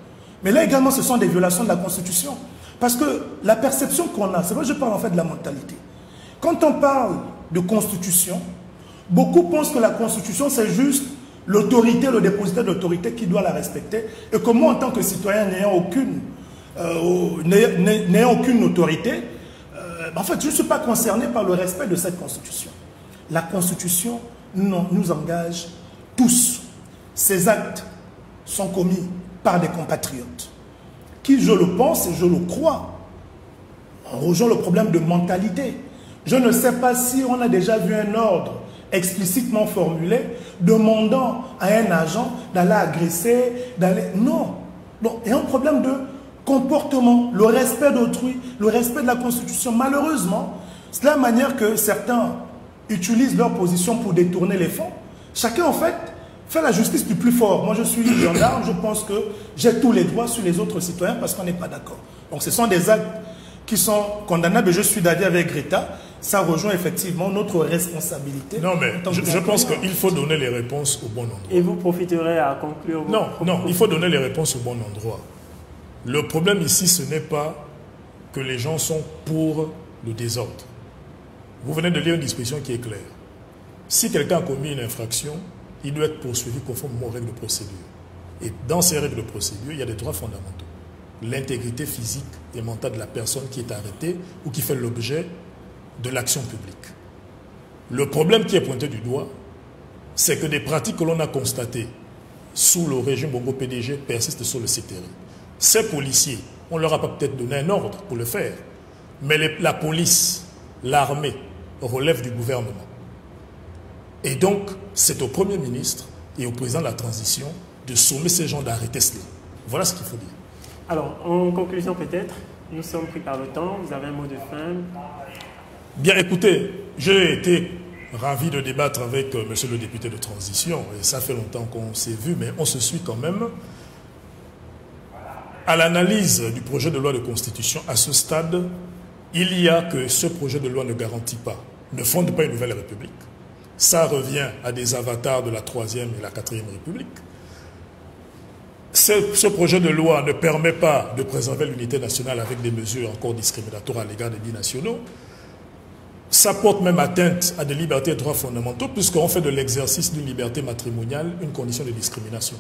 Mais là également, ce sont des violations de la Constitution. Parce que la perception qu'on a, c'est vrai que je parle en fait de la mentalité. Quand on parle de Constitution, beaucoup pensent que la Constitution, c'est juste l'autorité, le dépositaire de l'autorité qui doit la respecter. Et que moi, en tant que citoyen n'ayant aucune n'ayant aucune autorité, en fait, je ne suis pas concerné par le respect de cette Constitution. La Constitution nous engage tous. Ces actes sont commis par des compatriotes qui, je le pense et je le crois, rejoint le problème de mentalité. Je ne sais pas si on a déjà vu un ordre explicitement formulé demandant à un agent d'aller agresser, d'aller... Non. Donc, il y a un problème de comportement, le respect d'autrui, le respect de la Constitution. Malheureusement, c'est la manière que certains utilisent leur position pour détourner les fonds. Chacun, en fait, fait la justice du plus fort. Moi, je suis gendarme, je pense que j'ai tous les droits sur les autres citoyens parce qu'on n'est pas d'accord. Donc, ce sont des actes qui sont condamnables et je suis d'accord avec Greta. Ça rejoint effectivement notre responsabilité. Non, mais je pense qu'il faut donner les réponses au bon endroit. Et vous profiterez à conclure. Non, il faut donner les réponses au bon endroit. Le problème ici, ce n'est pas que les gens sont pour le désordre. Vous venez de lire une disposition qui est claire. Si quelqu'un a commis une infraction, il doit être poursuivi conformément aux règles de procédure. Et dans ces règles de procédure, il y a des droits fondamentaux. L'intégrité physique et mentale de la personne qui est arrêtée ou qui fait l'objet de l'action publique. Le problème qui est pointé du doigt, c'est que des pratiques que l'on a constatées sous le régime Bongo PDG persistent sur le CTRI. Ces policiers, on ne leur a pas peut-être donné un ordre pour le faire, mais la police, l'armée relèvent du gouvernement. Et donc, c'est au Premier ministre et au président de la transition de sommer ces gens d'arrêter cela. Voilà ce qu'il faut dire. Alors, en conclusion peut-être, nous sommes pris par le temps, vous avez un mot de fin. Bien, écoutez, j'ai été ravi de débattre avec monsieur le député de transition, et ça fait longtemps qu'on s'est vu, mais on se suit quand même. À l'analyse du projet de loi de constitution, à ce stade, il y a que ce projet de loi ne garantit pas, ne fonde pas une nouvelle république. Ça revient à des avatars de la 3e et la 4e république. Ce projet de loi ne permet pas de préserver l'unité nationale avec des mesures encore discriminatoires à l'égard des binationaux. Ça porte même atteinte à des libertés et droits fondamentaux puisqu'on fait de l'exercice d'une liberté matrimoniale une condition de discrimination.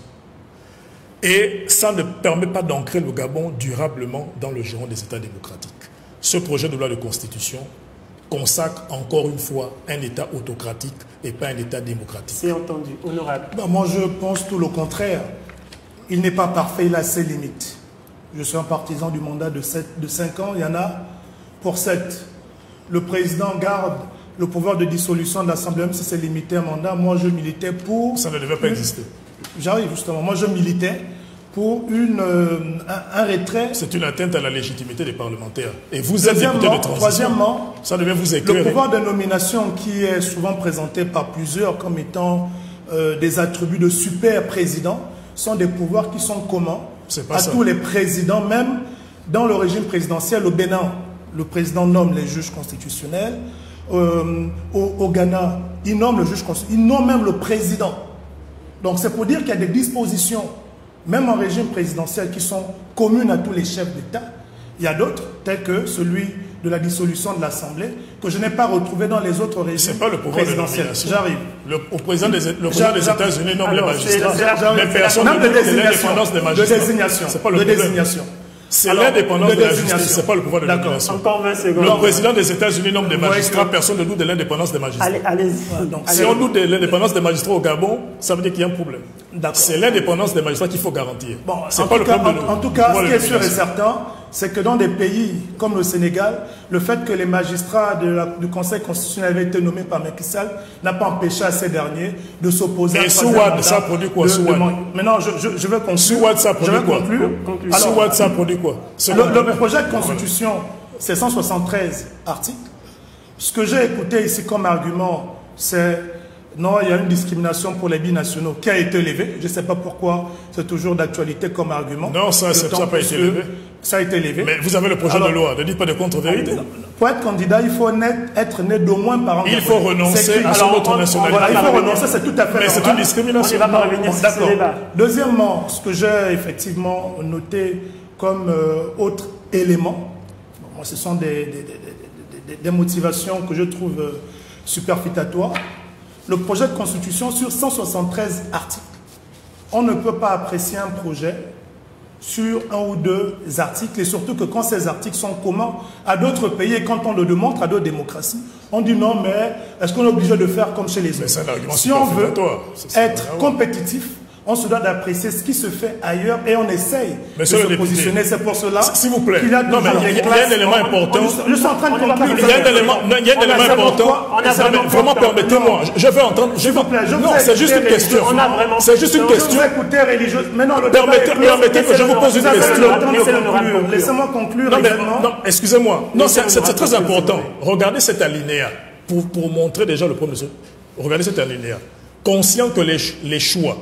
Et ça ne permet pas d'ancrer le Gabon durablement dans le giron des États démocratiques. Ce projet de loi de constitution consacre encore une fois un État autocratique et pas un État démocratique. C'est entendu. Honorable. Moi, je pense tout le contraire. Il n'est pas parfait, il a ses limites. Je suis un partisan du mandat de 5 ans, il y en a pour 7. Le président garde le pouvoir de dissolution de l'Assemblée, même si c'est limité à un mandat. Moi, je militais pour... Ça ne devait pas exister. J'arrive justement. Moi, je militais pour un retrait... C'est une atteinte à la légitimité des parlementaires. Et vous êtes député de transition. Troisièmement, ça devait vous éclairer. Le pouvoir de nomination qui est souvent présenté par plusieurs comme étant des attributs de super président sont des pouvoirs qui sont communs à tous les présidents, même dans le régime présidentiel. Au Bénin, le président nomme les juges constitutionnels. Au Ghana, il nomme le juge constitutionnel. Il nomme même le président. Donc c'est pour dire qu'il y a des dispositions, même en régime présidentiel, qui sont communes à tous les chefs d'État. Il y a d'autres, tels que celui de la dissolution de l'Assemblée, que je n'ai pas retrouvé dans les autres régimes. C'est pas le pouvoir présidentiel. J'arrive. Le président des États-Unis nomme les magistrats, mais personne ne dit l'indépendance des magistrats. De désignation. C'est pas le problème. C'est l'indépendance de la justice, ce n'est pas le pouvoir de nomination. Encore 20 secondes. Le président des États-Unis nomme des magistrats, personne ne doute de l'indépendance des magistrats. Allez-y. Si on doute de l'indépendance des magistrats au Gabon, ça veut dire qu'il y a un problème. C'est l'indépendance des magistrats qu'il faut garantir. Bon, en tout cas, ce qui est sûr et certain, c'est que dans des pays comme le Sénégal, le fait que les magistrats du Conseil constitutionnel avaient été nommés par Macky Sall n'a pas empêché à ces derniers de s'opposer à un troisième mandat. Ça produit quoi? Maintenant, je veux conclure. Souad, ça produit quoi? Souad, ça produit quoi? Le projet de constitution, c'est 173 articles. Ce que j'ai écouté ici comme argument, c'est non, il y a une discrimination pour les binationaux qui a été levée. Je ne sais pas pourquoi c'est toujours d'actualité comme argument. Non, ça n'a pas été levé. Ça a été levé. Mais vous avez le projet de loi, ne dites pas de contre-vérité. Pour être candidat, il faut être né d'au moins par an. Il faut renoncer à son autre nationalité. Il faut renoncer, c'est tout à fait Mais c'est une discrimination. On ne va pas revenir sur ce débat. Deuxièmement, ce que j'ai effectivement noté comme autre élément, moi, ce sont des motivations que je trouve superfétatoires. Le projet de constitution sur 173 articles. On ne peut pas apprécier un projet sur un ou deux articles, et surtout que quand ces articles sont communs à d'autres pays, et quand on le démontre à d'autres démocraties, on dit non, mais est-ce qu'on est obligé de faire comme chez les autres? Si on veut être compétitif, on se doit d'apprécier ce qui se fait ailleurs et on essaye de se positionner. C'est pour cela s'il vous plaît, qu'il y a un élément important. Je suis en train de conclure. Il y a un élément important. Vraiment, permettez-moi. Je vais entendre. Non, c'est juste une question. C'est juste une question. Permettez que je vous pose une question. Laissez-moi conclure. Non, excusez-moi. Non, c'est très important. Regardez cet alinéa pour montrer déjà le problème. Regardez cet alinéa. Conscient que les choix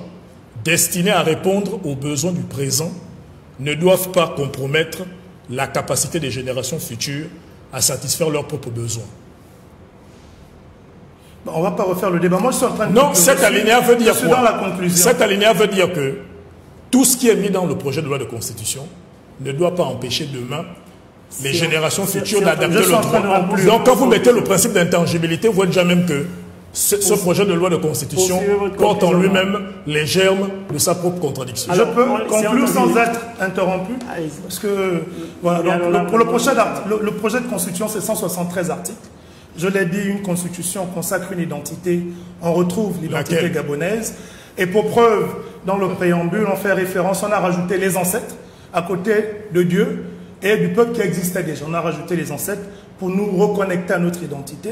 destinés à répondre aux besoins du présent ne doivent pas compromettre la capacité des générations futures à satisfaire leurs propres besoins. On ne va pas refaire le débat. Moi, je suis en train de... Non, cet alinéa veut dire quoi? Dans la conclusion. Cet alinéa veut dire que tout ce qui est mis dans le projet de loi de constitution ne doit pas empêcher demain les générations futures d'adapter le droit. Donc, quand vous mettez le principe d'intangibilité, vous voyez déjà même que ce projet de loi de constitution porte en lui-même les germes de sa propre contradiction. Je peux conclure sans être interrompu? Parce que, voilà, donc, pour le projet de constitution, c'est 173 articles. Je l'ai dit, une constitution consacre une identité. On retrouve l'identité gabonaise. Et pour preuve, dans le préambule, on fait référence, on a rajouté les ancêtres à côté de Dieu et du peuple qui existait déjà. On a rajouté les ancêtres pour nous reconnecter à notre identité.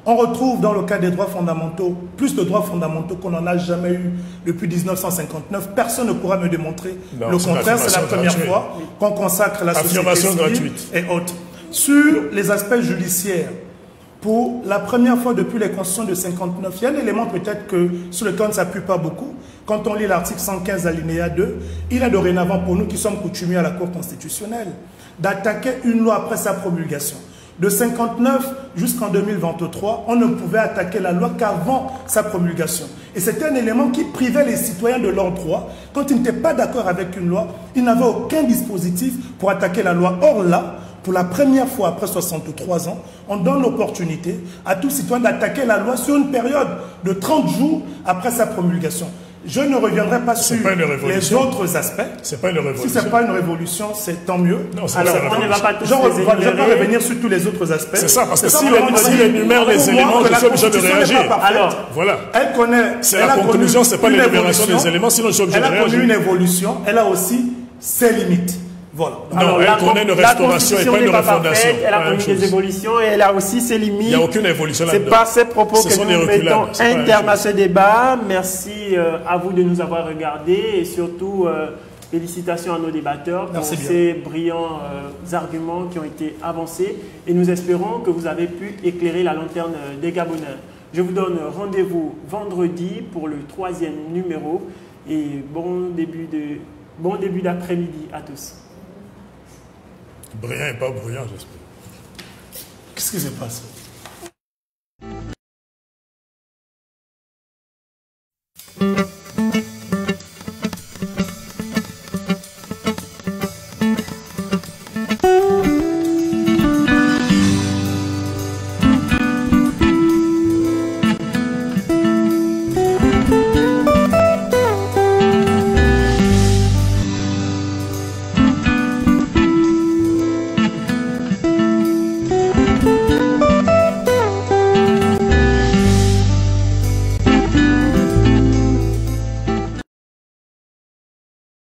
On retrouve dans le cas des droits fondamentaux, plus de droits fondamentaux qu'on n'en a jamais eu depuis 1959. Personne ne pourra me démontrer le contraire. C'est la première fois qu'on consacre la société civile et autres. Sur les aspects judiciaires, pour la première fois depuis les constitutions de 59, il y a un élément peut-être sur lequel on ne s'appuie pas beaucoup. Quand on lit l'article 115 alinéa 2, il est dorénavant pour nous qui sommes coutumiers à la Cour constitutionnelle d'attaquer une loi après sa promulgation. De 59 jusqu'en 2023, on ne pouvait attaquer la loi qu'avant sa promulgation. Et c'était un élément qui privait les citoyens de leurs droits. Quand ils n'étaient pas d'accord avec une loi, ils n'avaient aucun dispositif pour attaquer la loi. Or là, pour la première fois après 63 ans, on donne l'opportunité à tout citoyen d'attaquer la loi sur une période de 30 jours après sa promulgation. Je ne reviendrai pas sur les autres aspects. C'est pas une révolution. Si ce n'est pas une révolution, c'est tant mieux. Non, alors, on ne va pas tous je ne vais pas revenir sur tous les autres aspects. C'est ça, parce que s'il énumère les éléments, je suis obligé de réagir. Alors, voilà. Elle connaît... C'est la conclusion, ce n'est pas l'énumération des éléments, sinon je suis obligé de réagir. Elle a connu une évolution, elle a aussi ses limites. Voilà. Non, elle connaît une restauration et pas une refondation. Elle a connu des évolutions et elle a aussi ses limites. Il n'y a aucune évolution là-dedans. C'est par ces propos que nous mettons un terme à ce débat. Merci à vous de nous avoir regardés et surtout félicitations à nos débatteurs pour ces brillants arguments qui ont été avancés et nous espérons que vous avez pu éclairer la lanterne des Gabonais. Je vous donne rendez-vous vendredi pour le 3e numéro et bon début d'après-midi à tous. Brillant et pas brillant, j'espère. Qu'est-ce qui se passe?